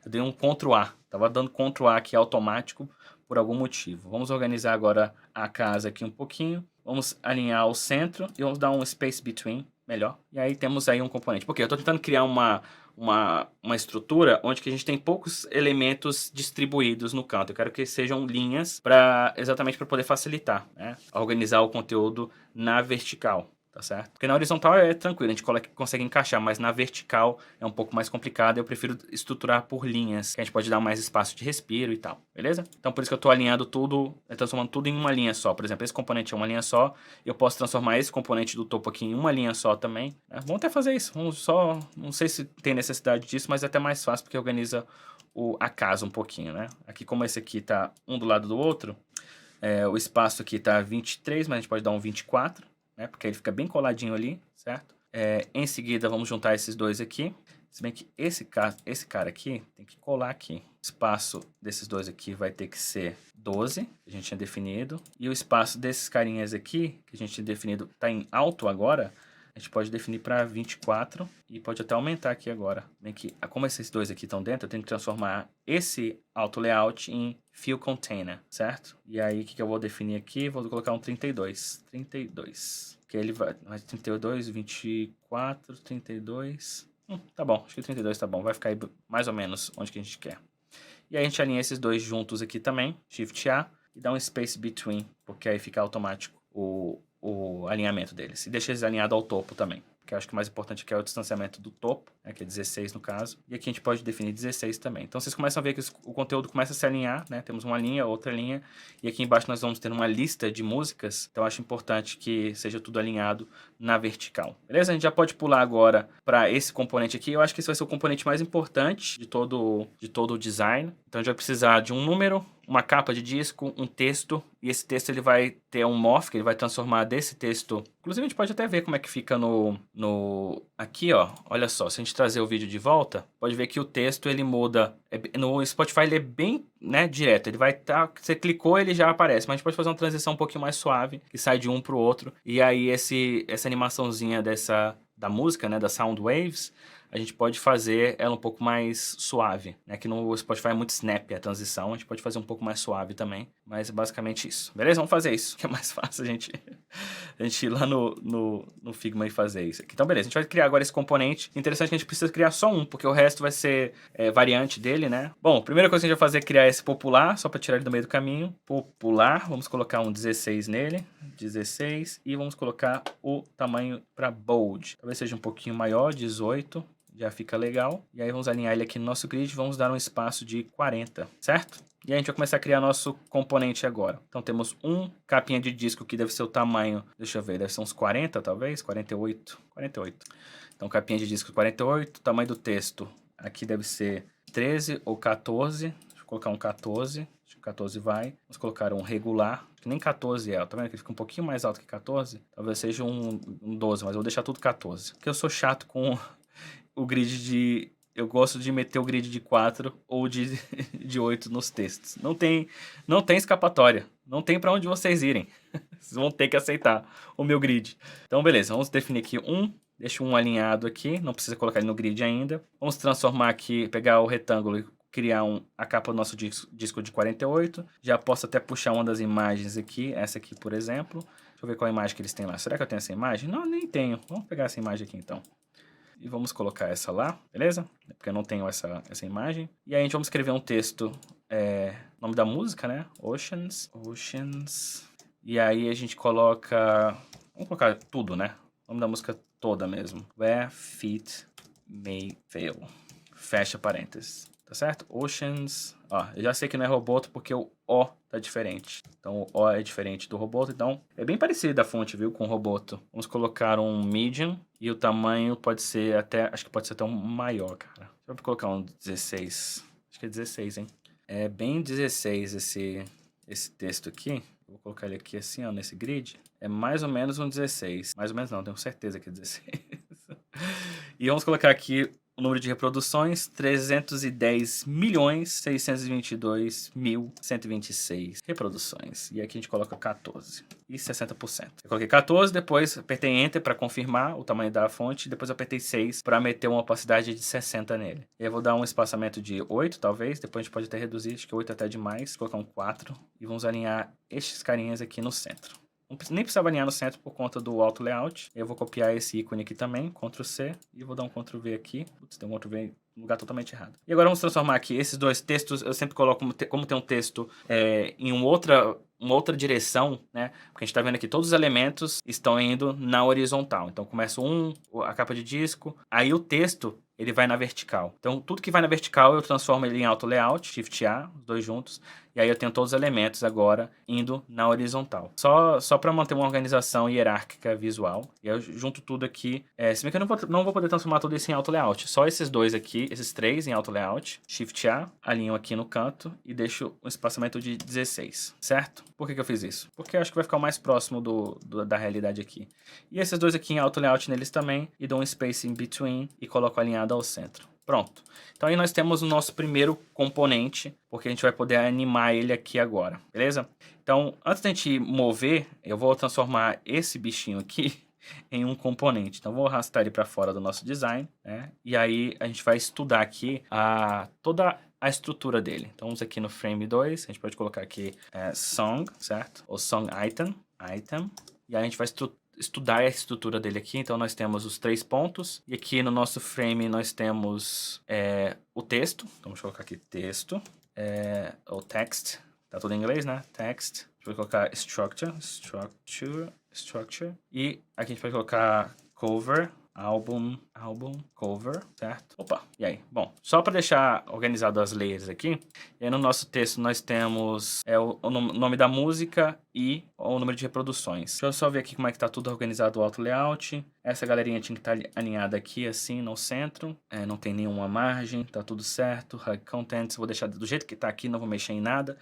Eu dei um Ctrl A. Tava dando Ctrl A aqui automático por algum motivo. Vamos organizar agora a casa aqui um pouquinho. Vamos alinhar o centro e vamos dar um space between. Melhor. E aí temos aí um componente. Porque eu tô tentando criar uma estrutura onde que a gente tem poucos elementos distribuídos no canto. Eu quero que sejam linhas exatamente para poder facilitar, né, organizar o conteúdo na vertical. Tá certo? Porque na horizontal é tranquilo, a gente consegue encaixar, mas na vertical é um pouco mais complicado. Eu prefiro estruturar por linhas, que a gente pode dar mais espaço de respiro e tal, beleza? Então por isso que eu estou alinhando tudo, transformando tudo em uma linha só. Por exemplo, esse componente é uma linha só, eu posso transformar esse componente do topo aqui em uma linha só também. Vamos até fazer isso, não sei se tem necessidade disso, mas é até mais fácil porque organiza a casa um pouquinho, né? Aqui como esse aqui tá um do lado do outro, o espaço aqui tá 23, mas a gente pode dar um 24. Né, porque ele fica bem coladinho ali, certo? Em seguida, vamos juntar esses dois aqui. Se bem que esse cara aqui tem que colar aqui. O espaço desses dois aqui vai ter que ser 12, que a gente tinha definido. E o espaço desses carinhas aqui, que a gente tinha definido, está em alto agora. A gente pode definir para 24 e pode até aumentar aqui agora. Bem que, como esses dois aqui estão dentro, eu tenho que transformar esse auto layout em fill container, certo? E aí, o que eu vou definir aqui? Vou colocar um 32. 32. Que ele vai... 32, 24, 32... tá bom, acho que 32 tá bom. Vai ficar aí mais ou menos onde que a gente quer. E aí, a gente alinha esses dois juntos aqui também. Shift A. E dá um space between, porque aí fica automático o alinhamento deles. E deixa eles alinhados ao topo também. Que eu acho que o mais importante aqui é o distanciamento do topo, né, que é 16 no caso. E aqui a gente pode definir 16 também. Então vocês começam a ver que o conteúdo começa a se alinhar, né? Temos uma linha, outra linha. E aqui embaixo nós vamos ter uma lista de músicas. Então eu acho importante que seja tudo alinhado na vertical. Beleza? A gente já pode pular agora para esse componente aqui. Eu acho que esse vai ser o componente mais importante de todo o design. Então a gente vai precisar de um número, uma capa de disco, um texto, e esse texto ele vai ter um morph, que ele vai transformar desse texto. Inclusive a gente pode até ver como é que fica aqui, ó. Olha só, se a gente trazer o vídeo de volta, pode ver que o texto ele muda. No Spotify ele é bem, né, direto. Ele vai estar, você clicou, ele já aparece, mas a gente pode fazer uma transição um pouquinho mais suave, que sai de um para o outro, e aí essa animaçãozinha da música, né, das sound waves, a gente pode fazer ela um pouco mais suave, né? Que no Spotify é muito snap a transição, a gente pode fazer um pouco mais suave também, mas é basicamente isso. Beleza? Vamos fazer isso, que é mais fácil a gente ir lá no Figma e fazer isso aqui. Então, beleza, a gente vai criar agora esse componente. Interessante que a gente precisa criar só um, porque o resto vai ser variante dele, né? Bom, a primeira coisa que a gente vai fazer é criar esse popular, só para tirar ele do meio do caminho. Popular, vamos colocar um 16 nele, 16, e vamos colocar o tamanho para bold. Talvez seja um pouquinho maior, 18. Já fica legal. E aí vamos alinhar ele aqui no nosso grid, vamos dar um espaço de 40, certo? E aí a gente vai começar a criar nosso componente agora. Então temos um capinha de disco que deve ser o tamanho, deixa eu ver, deve ser uns 40 talvez, 48, 48. Então capinha de disco 48, tamanho do texto aqui deve ser 13 ou 14, deixa eu colocar um 14, acho que 14 vai. Vamos colocar um regular, que nem 14 é, tá vendo que fica um pouquinho mais alto que 14? Talvez seja um 12, mas eu vou deixar tudo 14. Porque eu sou chato com o grid de... Eu gosto de meter o grid de 4 ou de 8 nos textos. Não tem escapatória. Não tem para onde vocês irem. Vocês vão ter que aceitar o meu grid. Então, beleza. Vamos definir aqui um. Deixa um alinhado aqui. Não precisa colocar ele no grid ainda. Vamos transformar aqui, pegar o retângulo e criar a capa do nosso disco de 48. Já posso até puxar uma das imagens aqui. Essa aqui, por exemplo. Deixa eu ver qual imagem que eles têm lá. Será que eu tenho essa imagem? Não, nem tenho. Vamos pegar essa imagem aqui, então. E vamos colocar essa lá, beleza? Porque eu não tenho essa imagem. E aí a gente vamos escrever um texto, nome da música, né? Oceans. E aí a gente coloca, vamos colocar tudo, né? Nome da música toda mesmo. Where feet may fail. Fecha parênteses. Tá certo? Oceans. Ó, eu já sei que não é Roboto porque o O tá diferente. Então o O é diferente do Roboto. Então é bem parecido a fonte, viu? Com o Roboto. Vamos colocar um medium. E o tamanho pode ser até... Acho que pode ser até um maior, cara. Deixa eu colocar um 16. Acho que é 16, hein? É bem 16 esse texto aqui. Vou colocar ele aqui assim, ó, nesse grid. É mais ou menos um 16. Mais ou menos não, tenho certeza que é 16. E vamos colocar aqui o número de reproduções, 310.622.126 reproduções. E aqui a gente coloca 14 e 60%. Eu coloquei 14, depois apertei Enter para confirmar o tamanho da fonte, depois apertei 6 para meter uma opacidade de 60 nele. E eu vou dar um espaçamento de 8, talvez, depois a gente pode até reduzir, acho que 8 até demais, vou colocar um 4 e vamos alinhar estes carinhas aqui no centro. Nem precisava alinhar no centro por conta do Auto Layout. Eu vou copiar esse ícone aqui também, Ctrl C, e vou dar um Ctrl V aqui. Putz, tem um Ctrl V no lugar totalmente errado. E agora vamos transformar aqui esses dois textos. Eu sempre coloco como tem um texto em uma outra direção, né? Porque a gente tá vendo aqui, todos os elementos estão indo na horizontal. Então começa a capa de disco, aí o texto ele vai na vertical. Então tudo que vai na vertical eu transformo ele em Auto Layout, Shift A, os dois juntos. E aí eu tenho todos os elementos agora indo na horizontal. Só para manter uma organização hierárquica visual. E eu junto tudo aqui. Se bem que eu não vou poder transformar tudo isso em Auto Layout. Só esses dois aqui, esses três em Auto Layout. Shift A, alinho aqui no canto e deixo um espaçamento de 16, certo? Por que eu fiz isso? Porque eu acho que vai ficar o mais próximo da realidade aqui. E esses dois aqui em Auto Layout neles também. E dou um space in between e coloco alinhado ao centro. Pronto. Então aí nós temos o nosso primeiro componente, porque a gente vai poder animar ele aqui agora, beleza? Então, antes da gente mover, eu vou transformar esse bichinho aqui em um componente. Então, vou arrastar ele para fora do nosso design, né? E aí a gente vai estudar aqui toda a estrutura dele. Então, vamos aqui no frame 2, a gente pode colocar aqui song, certo? Ou song item. E aí a gente vai estudar a estrutura dele aqui. Então nós temos os 3 pontos e aqui no nosso frame nós temos o texto. Então, vamos colocar aqui texto, ou text, tá tudo em inglês, né? Text. A gente vai colocar structure, e aqui a gente vai colocar cover, álbum, cover, certo? Opa, e aí? Bom, só para deixar organizado as layers aqui, e aí no nosso texto nós temos o nome da música e o número de reproduções. Deixa eu só ver aqui como é que tá tudo organizado o Auto Layout. Essa galerinha tinha que estar alinhada aqui assim no centro, não tem nenhuma margem, tá tudo certo. Hug Contents, vou deixar do jeito que tá aqui, não vou mexer em nada.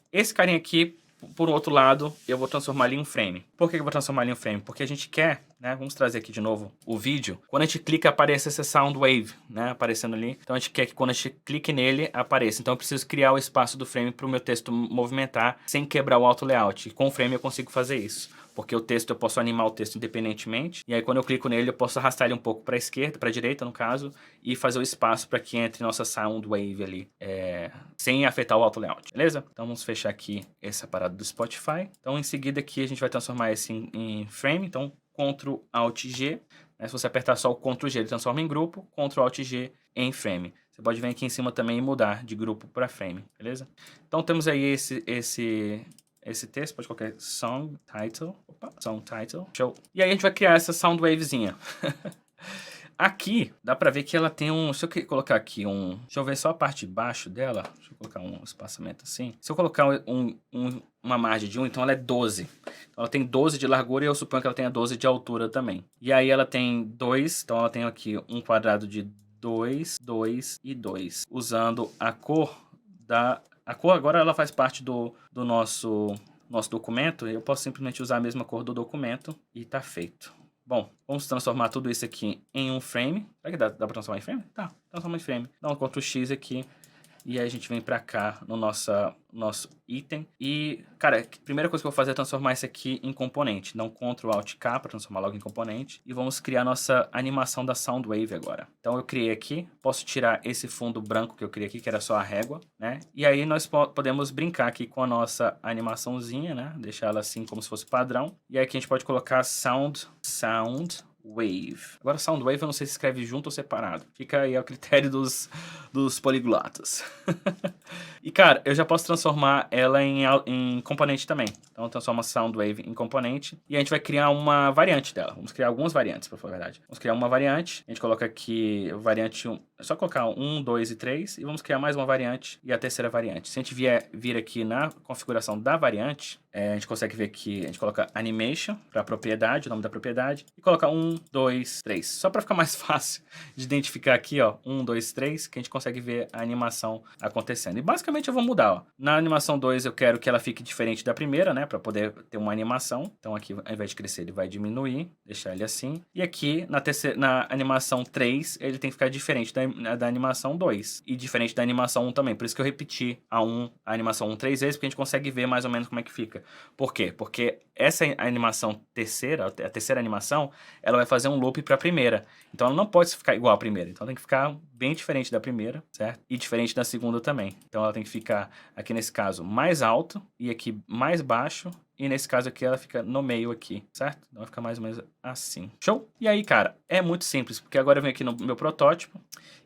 Esse carinha aqui, por outro lado, eu vou transformar ele em um frame. Por que eu vou transformar ele em um frame? Porque a gente quer, né? Vamos trazer aqui de novo o vídeo. Quando a gente clica, aparece essa sound wave, né? Aparecendo ali. Então a gente quer que quando a gente clique nele, apareça. Então eu preciso criar o espaço do frame para o meu texto movimentar sem quebrar o auto layout. E com o frame eu consigo fazer isso. porque o texto eu posso animar o texto independentemente, e aí quando eu clico nele eu posso arrastar ele um pouco para a esquerda, para a direita no caso, e fazer o espaço para que entre nossa sound wave ali, sem afetar o auto layout, beleza? Então vamos fechar aqui essa parada do Spotify. Então em seguida aqui a gente vai transformar esse em frame, então Ctrl Alt G, né? Se você apertar só o Ctrl G ele transforma em grupo, Ctrl Alt G em frame. Você pode vir aqui em cima também e mudar de grupo para frame, beleza? Então temos aí esse texto, pode colocar song title, song title, show. E aí a gente vai criar essa sound wavezinha. Aqui, dá pra ver que ela tem um... Se eu colocar aqui um... Deixa eu ver só a parte de baixo dela. Deixa eu colocar um espaçamento assim. Se eu colocar uma margem de 1, então ela é 12. Então ela tem 12 de largura e eu suponho que ela tenha 12 de altura também. E aí ela tem 2, então ela tem aqui um quadrado de 2, 2 e 2. Usando a cor da... A cor agora ela faz parte do nosso documento. Eu posso simplesmente usar a mesma cor do documento e tá feito. Bom, vamos transformar tudo isso aqui em um frame. Será que dá pra transformar em frame? Tá, transforma em frame. Dá um Ctrl X aqui. E aí a gente vem pra cá no nosso item. E, cara, a primeira coisa que eu vou fazer é transformar isso aqui em componente. Dá um Ctrl Alt K para transformar logo em componente. E vamos criar nossa animação da Soundwave agora. Então eu criei aqui. Posso tirar esse fundo branco que eu criei aqui, que era só a régua, né? E aí nós podemos brincar aqui com a nossa animaçãozinha, né? Deixar ela assim como se fosse padrão. E aí aqui a gente pode colocar Sound Wave. Agora Sound Wave eu não sei se escreve junto ou separado. Fica aí ao critério dos poliglotas. E cara, eu já posso transformar ela em componente também. Então transforma Sound Wave em componente. E a gente vai criar uma variante dela. Vamos criar algumas variantes, pra falar a verdade. Vamos criar uma variante. A gente coloca aqui variante 1. É só colocar 1, 2 e 3. E vamos criar mais uma variante e a terceira variante. Se a gente vir aqui na configuração da variante, a gente consegue ver que a gente coloca Animation para propriedade, o nome da propriedade. E coloca 1, 2, 3. Só para ficar mais fácil de identificar aqui, ó. 1, 2, 3, que a gente consegue ver a animação acontecendo. E basicamente eu vou mudar, ó. Na animação 2 eu quero que ela fique diferente da primeira, né? Para poder ter uma animação. Então aqui, ao invés de crescer, ele vai diminuir. Deixar ele assim. E aqui, na animação 3, ele tem que ficar diferente da animação 2. E diferente da animação 1 também. Por isso que eu repeti a animação 1 3 vezes, porque a gente consegue ver mais ou menos como é que fica. Por quê? Porque essa animação terceira, a terceira animação, ela vai fazer um loop para a primeira. Então ela não pode ficar igual à primeira. Então tem que ficar bem diferente da primeira, certo? E diferente da segunda também. Então ela tem que ficar, aqui nesse caso, mais alto e aqui mais baixo. E nesse caso aqui ela fica no meio aqui, certo? Então vai ficar mais ou menos assim. Show? E aí, cara, é muito simples, porque agora eu venho aqui no meu protótipo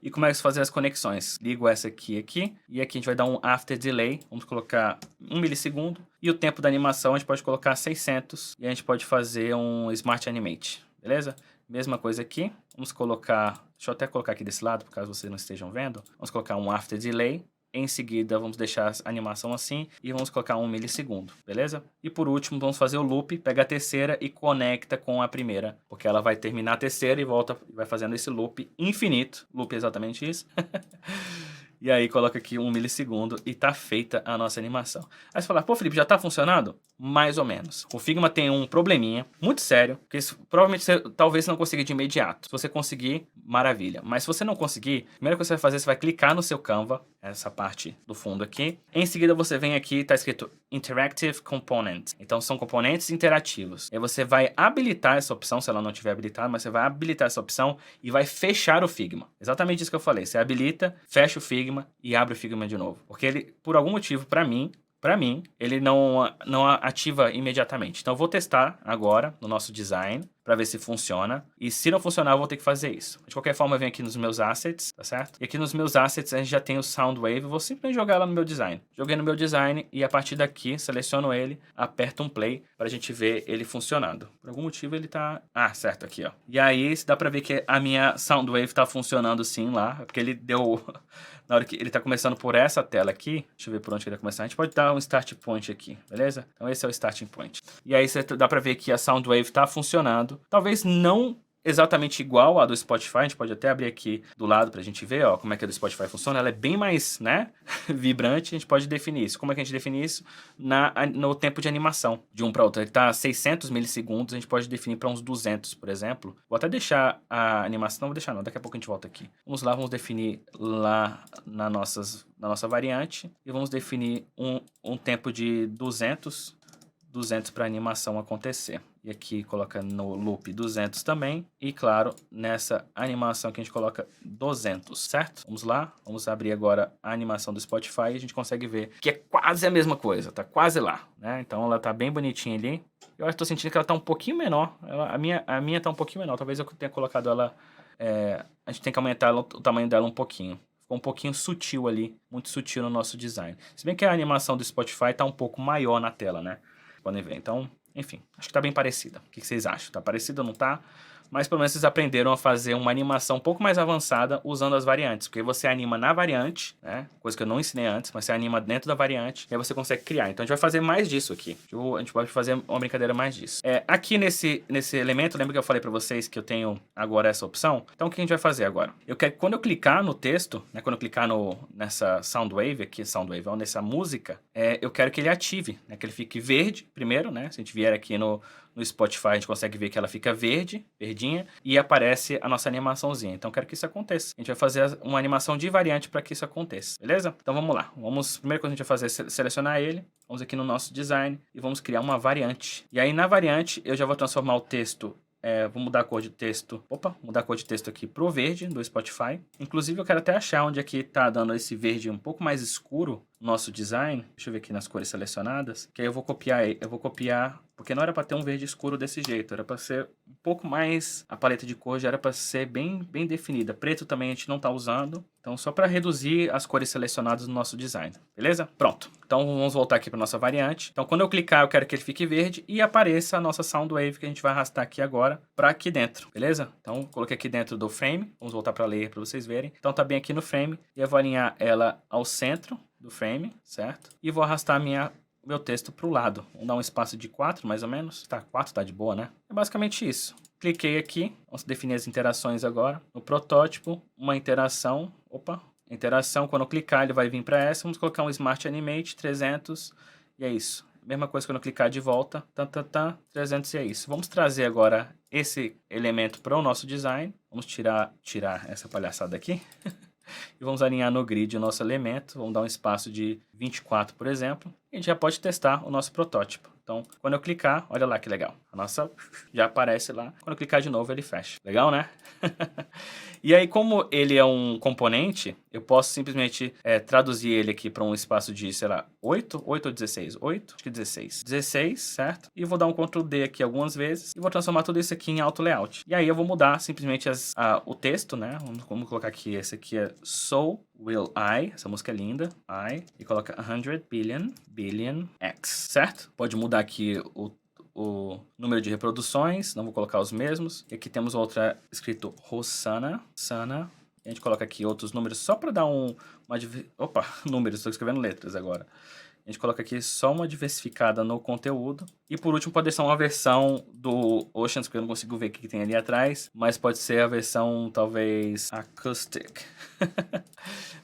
e começo a fazer as conexões. Ligo essa aqui, e aqui a gente vai dar um After Delay. Vamos colocar 1 milissegundo. E o tempo da animação a gente pode colocar 600. E a gente pode fazer um Smart Animate, beleza? Mesma coisa aqui. Vamos colocar... Deixa eu até colocar aqui desse lado, por caso vocês não estejam vendo. Vamos colocar um After Delay. Em seguida, vamos deixar a animação assim e vamos colocar 1 milissegundo, beleza? E por último, vamos fazer o loop, pega a terceira e conecta com a primeira, porque ela vai terminar a terceira e volta, vai fazendo esse loop infinito. Loop é exatamente isso. E aí coloca aqui 1 milissegundo e tá feita a nossa animação. Aí você fala, pô Felipe, já tá funcionando? Mais ou menos. O Figma tem um probleminha muito sério, que provavelmente talvez você não consiga de imediato. Se você conseguir, maravilha. Mas se você não conseguir, a primeira coisa que você vai fazer, você vai clicar no seu Canva, essa parte do fundo aqui. Em seguida você vem aqui, tá escrito Interactive Component. Então são componentes interativos. E aí você vai habilitar essa opção, se ela não tiver habilitada, mas você vai habilitar essa opção e vai fechar o Figma. Exatamente isso que eu falei. Você habilita, fecha o Figma e abre o Figma de novo. Porque ele, por algum motivo, para mim, ele não ativa imediatamente. Então eu vou testar agora no nosso design para ver se funciona. E se não funcionar, eu vou ter que fazer isso. De qualquer forma, eu venho aqui nos meus assets, tá certo? E aqui nos meus assets, a gente já tem o Soundwave. Eu vou simplesmente jogar lá no meu design. Joguei no meu design e a partir daqui, seleciono ele, aperto um play para a gente ver ele funcionando. Por algum motivo, ele tá... Ah, certo, aqui, ó. E aí, dá para ver que a minha Soundwave tá funcionando sim lá, porque ele deu... Na hora que ele tá começando por essa tela aqui, deixa eu ver por onde que ele vai começar. A gente pode dar um start point aqui, beleza? Então esse é o starting point. E aí dá pra ver que a Soundwave tá funcionando. Talvez não exatamente igual a do Spotify, a gente pode até abrir aqui do lado pra gente ver, ó, como é que a do Spotify funciona. Ela é bem mais, né, vibrante, a gente pode definir isso. Como é que a gente define isso? No tempo de animação, de um para outro. Ele tá 600 milissegundos, a gente pode definir para uns 200, por exemplo. Vou até deixar a animação, não vou deixar não, daqui a pouco a gente volta aqui. Vamos lá, vamos definir lá na nossa variante e vamos definir um tempo de 200 200 para a animação acontecer. E aqui coloca no loop 200 também. E claro, nessa animação que a gente coloca 200, certo? Vamos lá, vamos abrir agora a animação do Spotify e a gente consegue ver que é quase a mesma coisa, tá quase lá, né? Então ela tá bem bonitinha ali. Eu estou sentindo que ela tá um pouquinho menor. A minha tá um pouquinho menor, talvez eu tenha colocado ela... a gente tem que aumentar o tamanho dela um pouquinho. Ficou um pouquinho sutil ali, muito sutil no nosso design. Se bem que a animação do Spotify tá um pouco maior na tela, né? Podem ver. Então, enfim, acho que tá bem parecida. O que vocês acham? Tá parecida ou não tá? Mas pelo menos vocês aprenderam a fazer uma animação um pouco mais avançada usando as variantes. Porque você anima na variante, né? Coisa que eu não ensinei antes, mas você anima dentro da variante e aí você consegue criar. Então a gente vai fazer mais disso aqui. A gente pode fazer uma brincadeira mais disso. Aqui nesse elemento, lembra que eu falei pra vocês que eu tenho agora essa opção? Então o que a gente vai fazer agora? Eu quero que quando eu clicar no texto, né? Quando eu clicar nessa Soundwave aqui, ou nessa música, eu quero que ele ative, né? Que ele fique verde primeiro, né? Se a gente vier aqui no Spotify, a gente consegue ver que ela fica verdinha, e aparece a nossa animaçãozinha. Então, eu quero que isso aconteça. A gente vai fazer uma animação de variante para que isso aconteça, beleza? Então, vamos lá. Primeiro que a gente vai fazer é selecionar ele. Vamos aqui no nosso design e vamos criar uma variante. E aí, na variante, eu já vou transformar o texto... vou mudar a cor de texto. Mudar a cor de texto aqui pro verde do Spotify. Inclusive, eu quero até achar onde aqui tá dando esse verde um pouco mais escuro no nosso design. Deixa eu ver aqui nas cores selecionadas. Que aí eu vou copiar, porque não era para ter um verde escuro desse jeito. Era para ser um pouco mais... A paleta de cor já era para ser bem definida. Preto também a gente não tá usando. Então, só para reduzir as cores selecionadas no nosso design. Beleza? Pronto. Então, vamos voltar aqui para nossa variante. Então, quando eu clicar, eu quero que ele fique verde e apareça a nossa Soundwave que a gente vai arrastar aqui agora para aqui dentro. Beleza? Então, coloquei aqui dentro do frame. Vamos voltar para ler para vocês verem. Então, tá bem aqui no frame. E eu vou alinhar ela ao centro do frame, certo? E vou arrastar meu texto para o lado. Vamos dar um espaço de 4, mais ou menos. 4 tá de boa, né? É basicamente isso. Cliquei aqui. Vamos definir as interações agora. No protótipo, uma interação. Interação. Quando eu clicar, ele vai vir para essa. Vamos colocar um Smart Animate 300. E é isso. Mesma coisa quando eu clicar de volta. 300 e é isso. Vamos trazer agora esse elemento para o nosso design. Vamos tirar essa palhaçada aqui. E vamos alinhar no grid o nosso elemento. Vamos dar um espaço de 24, por exemplo. E a gente já pode testar o nosso protótipo. Então, quando eu clicar, olha lá que legal. A nossa já aparece lá. Quando eu clicar de novo, ele fecha. Legal, né? E aí, como ele é um componente, eu posso simplesmente traduzir ele aqui para um espaço de, sei lá, 8 ou 16? 8? Acho que 16. 16, certo? E vou dar um Ctrl D aqui algumas vezes e vou transformar tudo isso aqui em auto layout. E aí eu vou mudar simplesmente o texto, né? Vamos colocar aqui, esse aqui é So Will I, essa música é linda, I, e coloca 100 billion X, certo? Pode mudar aqui o número de reproduções, não vou colocar os mesmos. E aqui temos outra escrito Rosanna, e a gente coloca aqui outros números só para dar números, estou escrevendo letras agora. A gente coloca aqui só uma diversificada no conteúdo. E por último pode ser uma versão do Oceans, que eu não consigo ver o que tem ali atrás. Mas pode ser a versão, talvez, acoustic.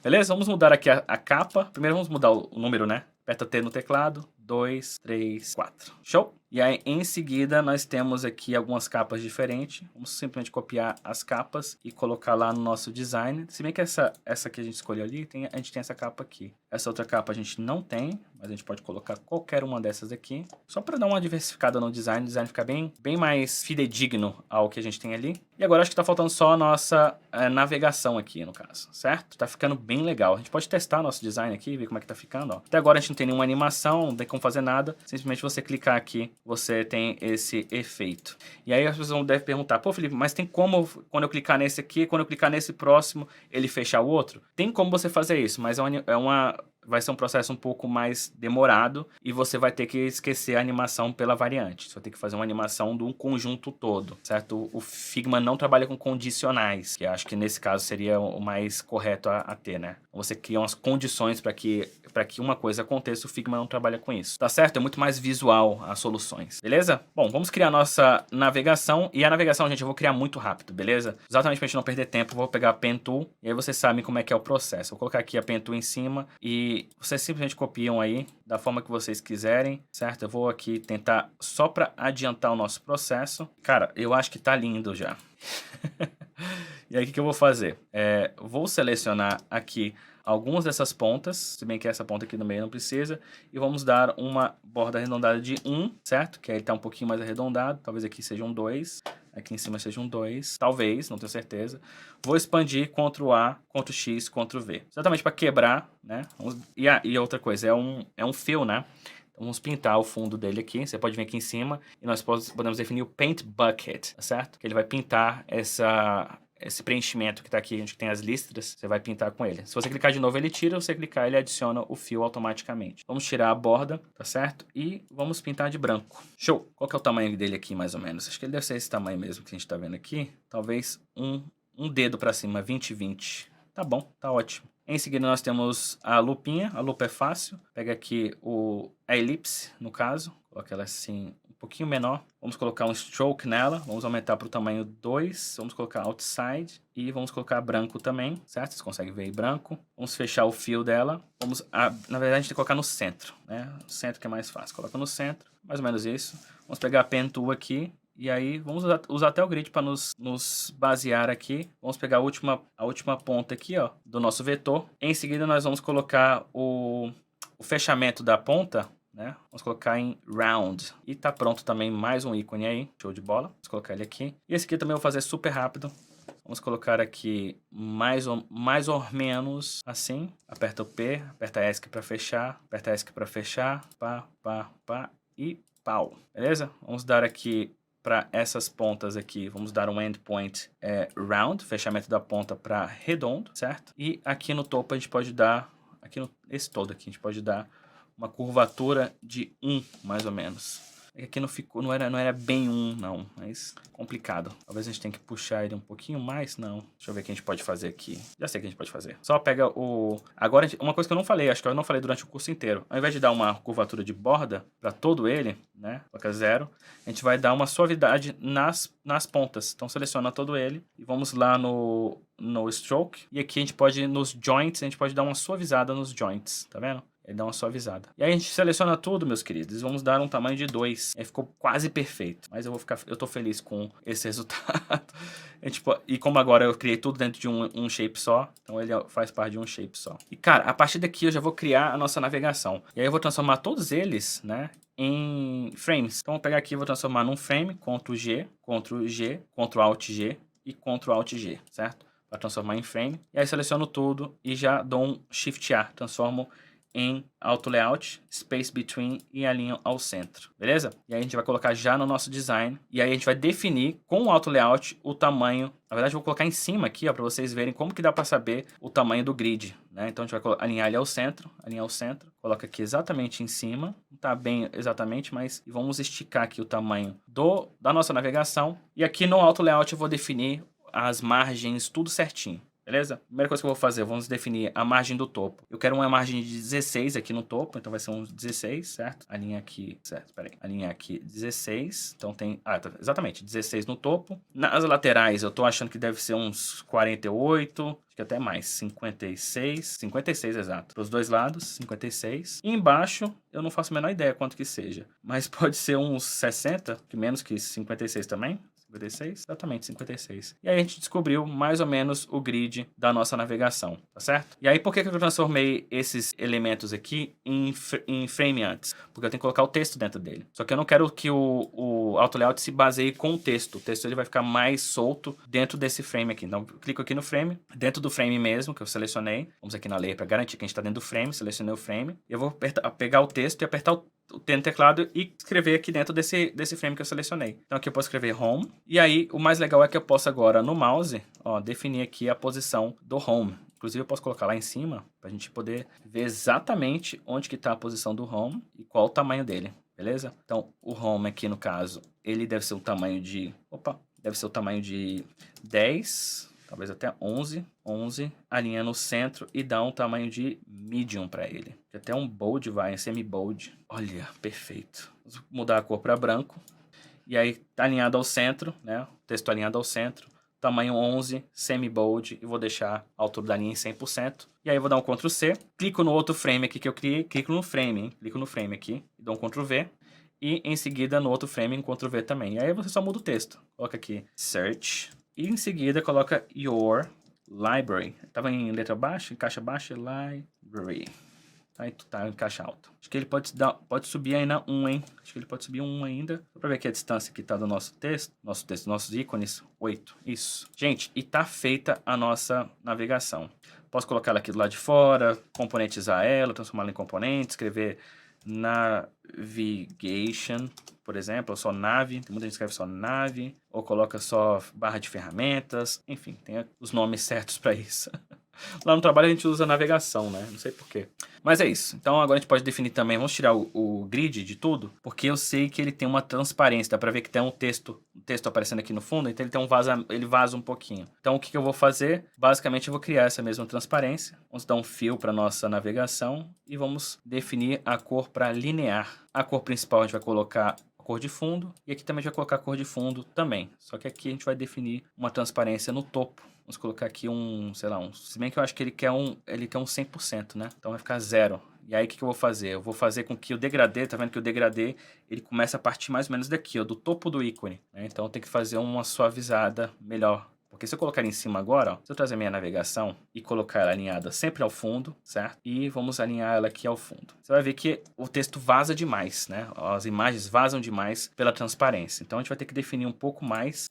Beleza? Vamos mudar aqui a capa. Primeiro vamos mudar o número, né? Aperta T no teclado. 2, 3, 4. Show? E aí, em seguida, nós temos aqui algumas capas diferentes. Vamos simplesmente copiar as capas e colocar lá no nosso design. Se bem que essa que a gente escolheu ali, a gente tem essa capa aqui. Essa outra capa a gente não tem, mas a gente pode colocar qualquer uma dessas aqui. Só para dar uma diversificada no design. O design fica bem mais fidedigno ao que a gente tem ali. E agora acho que tá faltando só a nossa navegação aqui, no caso, certo? Tá ficando bem legal. A gente pode testar nosso design aqui e ver como é que tá ficando, ó. Até agora a gente não tem nenhuma animação, não tem como fazer nada. Simplesmente você clicar aqui, você tem esse efeito. E aí as pessoas devem perguntar, pô, Felipe, mas tem como, quando eu clicar nesse aqui, quando eu clicar nesse próximo, ele fechar o outro? Tem como você fazer isso, mas vai ser um processo um pouco mais demorado e você vai ter que esquecer a animação pela variante. Você vai ter que fazer uma animação de um conjunto todo, certo? O Figma não trabalha com condicionais, que acho que nesse caso seria o mais correto a ter, né? Você cria umas condições para que uma coisa aconteça, o Figma não trabalha com isso. Tá certo? É muito mais visual as soluções, beleza? Bom, vamos criar a nossa navegação. E a navegação, gente, eu vou criar muito rápido, beleza? Exatamente pra gente não perder tempo, eu vou pegar a Pen Tool e aí vocês sabem como é que é o processo. Vou colocar aqui a Pen Tool em cima e vocês simplesmente copiam aí da forma que vocês quiserem, certo? Eu vou aqui tentar só para adiantar o nosso processo. Cara, eu acho que tá lindo já. E aí, o que eu vou fazer? Vou selecionar aqui algumas dessas pontas, se bem que essa ponta aqui no meio não precisa, e vamos dar uma borda arredondada de 1, certo? Que aí tá um pouquinho mais arredondado, talvez aqui sejam 2, aqui em cima sejam 2, talvez, não tenho certeza. Vou expandir Ctrl A, Ctrl X, Ctrl V, exatamente para quebrar, né? E outra coisa, é um fill, né? Então, vamos pintar o fundo dele aqui. Você pode vir aqui em cima e nós podemos definir o Paint Bucket, tá certo? Que ele vai pintar esse preenchimento que está aqui, onde tem as listras, você vai pintar com ele. Se você clicar de novo, ele tira. Se você clicar, ele adiciona o fio automaticamente. Vamos tirar a borda, tá certo? E vamos pintar de branco. Show! Qual que é o tamanho dele aqui, mais ou menos? Acho que ele deve ser esse tamanho mesmo que a gente está vendo aqui. Talvez um dedo para cima, 20-20. Tá bom, tá ótimo. Em seguida, nós temos a lupinha. A lupa é fácil. Pega aqui a elipse, no caso. Coloca ela assim, um pouquinho menor. Vamos colocar um stroke nela. Vamos aumentar para o tamanho 2. Vamos colocar outside. E vamos colocar branco também, certo? Vocês conseguem ver aí branco. Vamos fechar o fio dela. Na verdade, a gente tem que colocar no centro, né? No centro que é mais fácil. Coloca no centro. Mais ou menos isso. Vamos pegar a pen tool aqui. E aí, vamos usar até o grid para nos basear aqui. Vamos pegar a última ponta aqui, ó, do nosso vetor. Em seguida, nós vamos colocar o fechamento da ponta, né? Vamos colocar em round. E tá pronto também mais um ícone aí. Show de bola. Vamos colocar ele aqui. E esse aqui também eu vou fazer super rápido. Vamos colocar aqui mais ou menos assim. Aperta o P, aperta ESC para fechar, aperta ESC para fechar. Pá, pá, pá e pau. Beleza? Vamos dar aqui para essas pontas aqui, vamos dar um endpoint round, fechamento da ponta para redondo, certo? E aqui no topo a gente pode dar, esse todo aqui, a gente pode dar uma curvatura de 1, mais ou menos. Aqui não era bem 1, não, mas complicado. Talvez a gente tenha que puxar ele um pouquinho mais, não. Deixa eu ver o que a gente pode fazer aqui. Já sei o que a gente pode fazer. Só pega Agora, uma coisa que eu não falei, acho que eu não falei durante o curso inteiro. Ao invés de dar uma curvatura de borda para todo ele, né, coloca 0, a gente vai dar uma suavidade nas pontas. Então, seleciona todo ele e vamos lá no stroke. E aqui a gente pode, nos joints, a gente pode dar uma suavizada nos joints, tá vendo? Ele dá uma suavizada. E aí a gente seleciona tudo, meus queridos. Vamos dar um tamanho de 2. Aí ficou quase perfeito. Mas eu tô feliz com esse resultado. E como agora eu criei tudo dentro de um shape só, então ele faz parte de um shape só. E cara, a partir daqui eu já vou criar a nossa navegação. E aí eu vou transformar todos eles, né, em frames. Então eu vou pegar aqui e vou transformar num frame, Ctrl G, Ctrl G, Ctrl Alt G e Ctrl Alt G, certo? Para transformar em frame. E aí seleciono tudo e já dou um Shift A, transformo em Auto Layout, Space Between e alinho ao centro, beleza? E aí a gente vai colocar já no nosso design, e aí a gente vai definir com o Auto Layout o tamanho. Na verdade eu vou colocar em cima aqui, ó, para vocês verem como que dá para saber o tamanho do grid, né? Então a gente vai alinhar ele ao centro, coloca aqui exatamente em cima, não tá bem exatamente, mas vamos esticar aqui o tamanho da nossa navegação, e aqui no Auto Layout eu vou definir as margens tudo certinho. Beleza? Primeira coisa que eu vou fazer, vamos definir a margem do topo. Eu quero uma margem de 16 aqui no topo, então vai ser uns 16, certo? Alinha aqui, certo, peraí. Alinha aqui 16, então tem... exatamente, 16 no topo. Nas laterais eu tô achando que deve ser uns 48, acho que até mais, 56 exato. Para os dois lados, 56. E embaixo, eu não faço a menor ideia quanto que seja, mas pode ser uns 60, que menos que 56 também. 56? Exatamente, 56. E aí a gente descobriu mais ou menos o grid da nossa navegação, tá certo? E aí por que eu transformei esses elementos aqui em frame antes? Porque eu tenho que colocar o texto dentro dele. Só que eu não quero que o Auto Layout se baseie com o texto. O texto ele vai ficar mais solto dentro desse frame aqui. Então eu clico aqui no frame, dentro do frame mesmo que eu selecionei. Vamos aqui na layer para garantir que a gente está dentro do frame. Selecionei o frame. Eu vou pegar o texto e apertar o teclado e escrever aqui dentro desse frame que eu selecionei. Então aqui eu posso escrever home. E aí o mais legal é que eu posso agora no mouse, ó, definir aqui a posição do home. Inclusive eu posso colocar lá em cima para a gente poder ver exatamente onde que está a posição do home e qual o tamanho dele, beleza? Então o home aqui no caso, ele deve ser o tamanho de... deve ser o tamanho de 10... talvez até 11, alinha no centro e dá um tamanho de medium para ele. Até um bold vai, um semi-bold. Olha, perfeito. Vou mudar a cor para branco. E aí tá alinhado ao centro, né? O texto alinhado ao centro. Tamanho 11, semi-bold. E vou deixar a altura da linha em 100%. E aí eu vou dar um Ctrl C. Clico no outro frame aqui que eu criei. Clico no frame, hein? Clico no frame aqui. E dou um Ctrl V. E em seguida no outro frame um Ctrl V também. E aí você só muda o texto. Coloca aqui Search. E em seguida coloca Your Library. Tava em letra baixa, em caixa baixa, Library. Aí tá em caixa alta. Acho que ele pode subir ainda um, hein? Acho que ele pode subir um ainda. Só pra ver aqui a distância que tá do nosso texto. Nossos ícones. 8. Isso. Gente, e tá feita a nossa navegação. Posso colocar ela aqui do lado de fora, componentizar ela, transformá-la em componente, escrever navigation, por exemplo, ou só nave. Tem muita gente que escreve só nave, ou coloca só barra de ferramentas. Enfim, tem os nomes certos para isso. Lá no trabalho a gente usa navegação, né? Não sei porquê. Mas é isso. Então agora a gente pode definir também, vamos tirar o grid de tudo, porque eu sei que ele tem uma transparência, dá pra ver que tem um texto aparecendo aqui no fundo, então ele tem ele vaza um pouquinho. Então o que eu vou fazer? Basicamente eu vou criar essa mesma transparência, vamos dar um fio para nossa navegação e vamos definir a cor para linear. A cor principal a gente vai colocar cor de fundo, e aqui também a gente vai colocar cor de fundo também, só que aqui a gente vai definir uma transparência no topo. Vamos colocar aqui sei lá, se bem que eu acho que ele quer um 100%, né? Então vai ficar 0. E aí o que eu vou fazer? Eu vou fazer com que o degradê, tá vendo que o degradê, ele começa a partir mais ou menos daqui, ó, do topo do ícone, né? Então tem que fazer uma suavizada melhor. Porque se eu colocar em cima agora, ó, se eu trazer minha navegação e colocar ela alinhada sempre ao fundo, certo? E vamos alinhar ela aqui ao fundo. Você vai ver que o texto vaza demais, né? As imagens vazam demais pela transparência. Então a gente vai ter que definir um pouco mais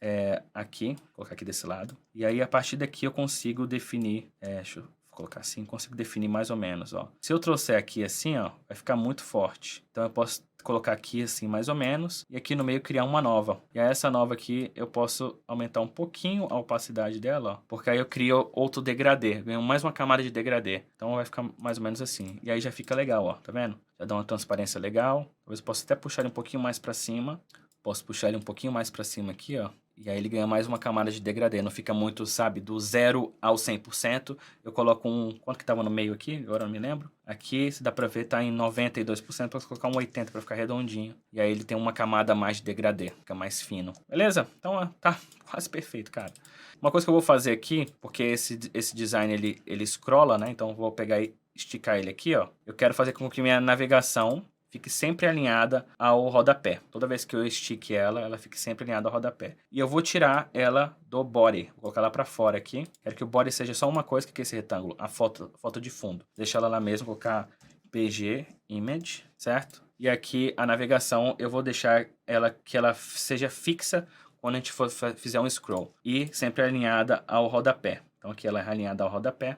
aqui, vou colocar aqui desse lado. E aí a partir daqui eu consigo definir, deixa eu colocar assim, consigo definir mais ou menos, ó. Se eu trouxer aqui assim, ó, vai ficar muito forte. Então eu posso colocar aqui assim mais ou menos e aqui no meio criar uma nova. E aí essa nova aqui eu posso aumentar um pouquinho a opacidade dela, ó, porque aí eu crio outro degradê, ganho mais uma camada de degradê. Então vai ficar mais ou menos assim. E aí já fica legal, ó, tá vendo? Já dá uma transparência legal. Talvez eu possa até puxar ele um pouquinho mais para cima. Posso puxar ele um pouquinho mais para cima aqui, ó. E aí ele ganha mais uma camada de degradê. Não fica muito, sabe, do 0 ao 100%. Eu coloco quanto que tava no meio aqui? Agora eu não me lembro. Aqui, se dá pra ver, tá em 92%. Posso colocar um 80% pra ficar redondinho. E aí ele tem uma camada a mais de degradê. Fica mais fino. Beleza? Então, ó, tá quase perfeito, cara. Uma coisa que eu vou fazer aqui, porque esse design, ele scrolla, né? Então eu vou pegar e esticar ele aqui, ó. Eu quero fazer com que minha navegação fique sempre alinhada ao rodapé. Toda vez que eu estique ela fique sempre alinhada ao rodapé. E eu vou tirar ela do body. Vou colocar ela para fora aqui. Quero que o body seja só uma coisa, que é esse retângulo, a foto de fundo. Deixar ela lá mesmo, colocar PG Image, certo? E aqui a navegação eu vou deixar que ela seja fixa quando a gente fizer um scroll. E sempre alinhada ao rodapé. Então aqui ela é alinhada ao rodapé.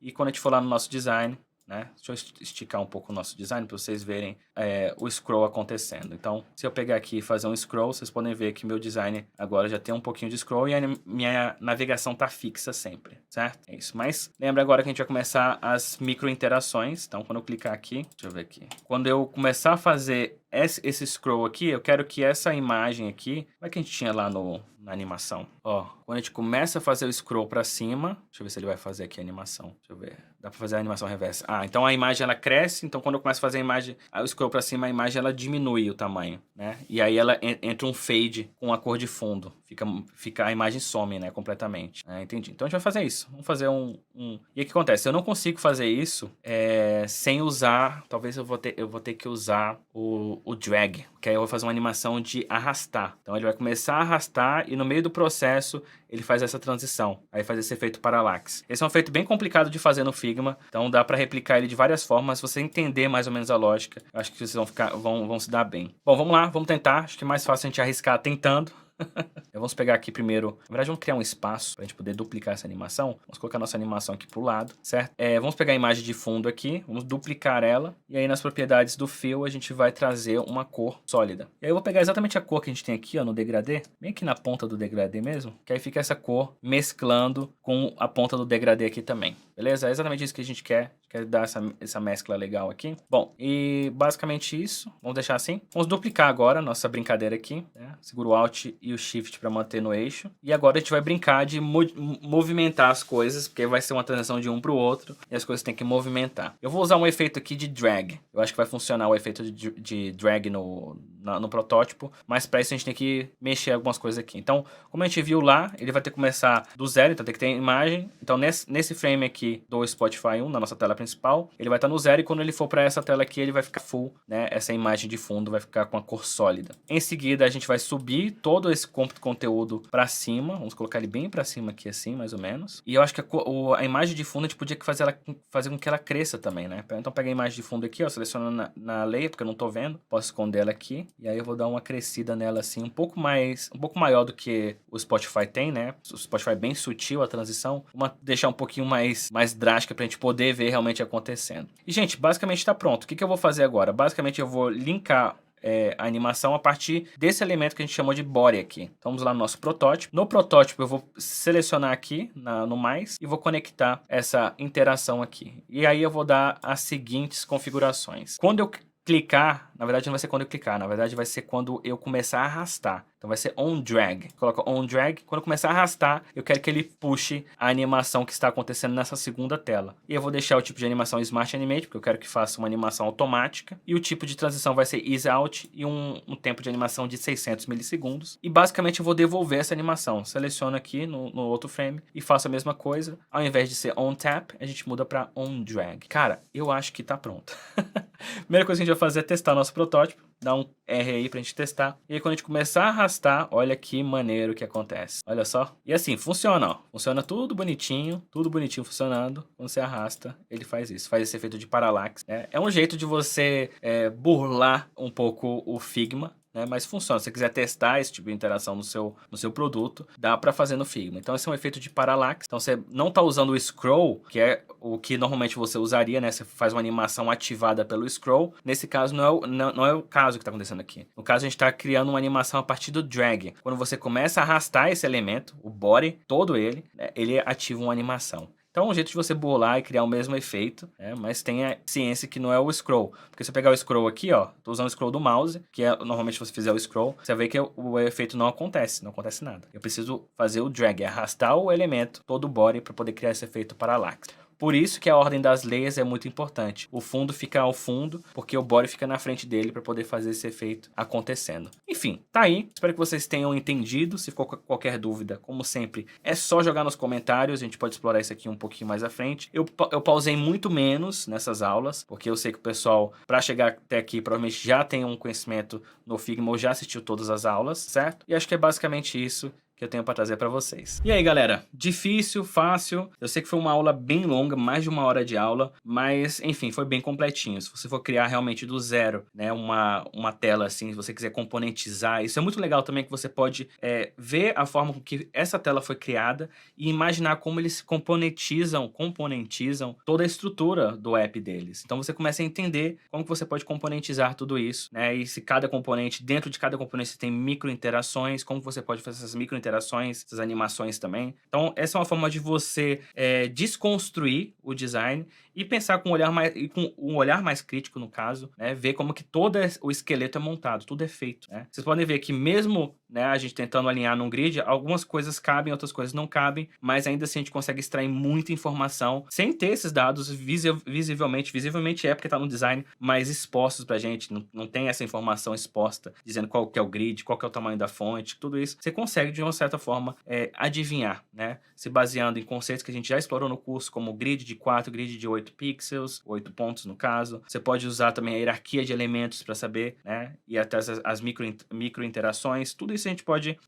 E quando a gente for lá no nosso design, né? Deixa eu esticar um pouco o nosso design para vocês verem o scroll acontecendo. Então, se eu pegar aqui e fazer um scroll, vocês podem ver que meu design agora já tem um pouquinho de scroll e a minha navegação tá fixa sempre, certo? É isso. Mas lembra agora que a gente vai começar as micro interações. Então, quando eu clicar aqui, deixa eu ver aqui. Quando eu começar a fazer esse scroll aqui, eu quero que essa imagem aqui, como é que a gente tinha lá na animação? Ó, quando a gente começa a fazer o scroll para cima, deixa eu ver se ele vai fazer aqui a animação. Deixa eu ver. Dá para fazer a animação reversa. Ah, então a imagem ela cresce, então quando eu começo a fazer a imagem, o scroll para cima, a imagem ela diminui o tamanho, né? E aí ela entra um fade com a cor de fundo. Fica a imagem some, né, completamente. Entendi. Então a gente vai fazer isso. Vamos fazer E o que acontece? Eu não consigo fazer isso sem usar, talvez eu vou ter que usar o drag, que aí eu vou fazer uma animação de arrastar. Então ele vai começar a arrastar e no meio do processo ele faz essa transição, aí faz esse efeito parallax. Esse é um efeito bem complicado de fazer no Figma, então dá para replicar ele de várias formas. Se você entender mais ou menos a lógica, eu acho que vocês vão se dar bem. Bom, vamos lá, vamos tentar. Acho que é mais fácil a gente arriscar tentando. Vamos pegar aqui primeiro, na verdade vamos criar um espaço para a gente poder duplicar essa animação. Vamos colocar nossa animação aqui pro lado, certo? Vamos pegar a imagem de fundo aqui, vamos duplicar ela e aí nas propriedades do fill a gente vai trazer uma cor sólida. E aí eu vou pegar exatamente a cor que a gente tem aqui, ó, no degradê, bem aqui na ponta do degradê mesmo, que aí fica essa cor mesclando com a ponta do degradê aqui também. Beleza? É exatamente isso que a gente quer dar essa mescla legal aqui. Bom, e basicamente isso. Vamos deixar assim. Vamos duplicar agora a nossa brincadeira aqui, né? Segura o Alt e o Shift para manter no eixo. E agora a gente vai brincar de movimentar as coisas, porque vai ser uma transição de um para o outro e as coisas têm que movimentar. Eu vou usar um efeito aqui de drag. Eu acho que vai funcionar o efeito de drag no protótipo, mas para isso a gente tem que mexer algumas coisas aqui. Então, como a gente viu lá, ele vai ter que começar do zero, então tem que ter imagem. Então, nesse frame aqui, aqui do Spotify 1, na nossa tela principal, ele vai estar no 0 e quando ele for para essa tela aqui, ele vai ficar full, né? Essa imagem de fundo vai ficar com a cor sólida. Em seguida, a gente vai subir todo esse conteúdo para cima, vamos colocar ele bem para cima aqui assim, mais ou menos. E eu acho que a imagem de fundo a gente podia fazer com que ela cresça também, né? Então pega a imagem de fundo aqui, ó, selecionando na layer, porque eu não tô vendo, posso esconder ela aqui, e aí eu vou dar uma crescida nela assim, um pouco maior do que o Spotify tem, né? O Spotify é bem sutil a transição, deixar um pouquinho mais drástica pra gente poder ver realmente acontecendo. E gente, basicamente tá pronto. O que eu vou fazer agora? Basicamente eu vou linkar a animação a partir desse elemento que a gente chamou de body aqui. Então vamos lá no nosso protótipo. No protótipo eu vou selecionar aqui no mais e vou conectar essa interação aqui. E aí eu vou dar as seguintes configurações. Quando eu clicar, na verdade não vai ser quando eu clicar, na verdade vai ser quando eu começar a arrastar. Então vai ser on drag. Coloca on drag. Quando eu começar a arrastar, eu quero que ele puxe a animação que está acontecendo nessa segunda tela. E eu vou deixar o tipo de animação Smart Animate, porque eu quero que faça uma animação automática. E o tipo de transição vai ser Ease Out e um tempo de animação de 600 milissegundos. E basicamente eu vou devolver essa animação. Seleciono aqui no outro frame e faço a mesma coisa. Ao invés de ser on tap, a gente muda para on drag. Cara, eu acho que tá pronto. Primeira coisa que a gente vai fazer é testar nosso protótipo. Dá um R aí pra gente testar. E aí quando a gente começar a arrastar, olha que maneiro que acontece. Olha só. E assim, funciona, ó. Funciona tudo bonitinho funcionando. Quando você arrasta, ele faz isso. Faz esse efeito de parallax. É um jeito de você burlar um pouco o Figma. Mas funciona. Se você quiser testar esse tipo de interação no seu produto, dá para fazer no Figma. Então esse é um efeito de parallax. Então você não está usando o scroll, que é o que normalmente você usaria, né? Você faz uma animação ativada pelo scroll. Nesse caso não é o caso que está acontecendo aqui. No caso a gente está criando uma animação a partir do drag. Quando você começa a arrastar esse elemento, o body, todo ele, né, ele ativa uma animação. Então é um jeito de você bolar e criar o mesmo efeito, né? Mas tenha ciência que não é o scroll. Porque se eu pegar o scroll aqui, ó, tô usando o scroll do mouse, que é normalmente se você fizer o scroll, você vai ver que o efeito não acontece nada. Eu preciso fazer o drag, arrastar o elemento, todo o body, para poder criar esse efeito parallax. Por isso que a ordem das layers é muito importante. O fundo fica ao fundo, porque o body fica na frente dele para poder fazer esse efeito acontecendo. Enfim, tá aí. Espero que vocês tenham entendido. Se ficou qualquer dúvida, como sempre, é só jogar nos comentários. A gente pode explorar isso aqui um pouquinho mais à frente. Eu pausei muito menos nessas aulas, porque eu sei que o pessoal, para chegar até aqui, provavelmente já tem um conhecimento no Figma ou já assistiu todas as aulas, certo? E acho que é basicamente isso que eu tenho para trazer para vocês. E aí, galera? Difícil, fácil? Eu sei que foi uma aula bem longa, mais de 1 hora de aula, mas, enfim, foi bem completinho. Se você for criar realmente do zero, né, uma tela assim, se você quiser componentizar, isso é muito legal também, que você pode ver a forma com que essa tela foi criada e imaginar como eles componentizam toda a estrutura do app deles. Então você começa a entender como que você pode componentizar tudo isso, né? E se cada componente, dentro de cada componente, você tem micro interações, como você pode fazer essas micro interações, essas animações também. Então essa é uma forma de você desconstruir o design e pensar com um olhar mais crítico, no caso, né? Ver como que todo o esqueleto é montado, tudo é feito, né? Vocês podem ver que mesmo, né, a gente tentando alinhar num grid, algumas coisas cabem, outras coisas não cabem, mas ainda assim a gente consegue extrair muita informação sem ter esses dados visivelmente é porque tá no design, mas expostos pra gente, não tem essa informação exposta, dizendo qual que é o grid, qual que é o tamanho da fonte, tudo isso. Você consegue, de uma certa forma, adivinhar, né? Se baseando em conceitos que a gente já explorou no curso, como grid de 4, grid de 8 pixels, 8 pontos no caso. Você pode usar também a hierarquia de elementos para saber, né? E até as micro interações. Tudo isso a gente pode,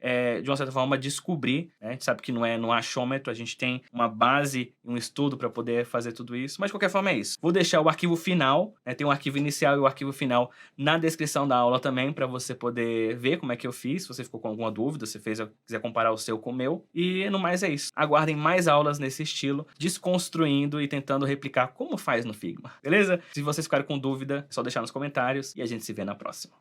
de uma certa forma, descobrir, né? A gente sabe que não é no achômetro, a gente tem uma base, um estudo para poder fazer tudo isso, mas de qualquer forma é isso. Vou deixar o arquivo final, né? Tem um arquivo inicial e o arquivo final na descrição da aula também, para você poder ver como é que eu fiz, se você ficou com alguma dúvida, se quiser comparar o seu com o meu. E no mais é isso. Aguardem mais aulas nesse estilo, desconstruindo e tentando replicar como faz no Figma, beleza? Se vocês ficarem com dúvida, é só deixar nos comentários e a gente se vê na próxima.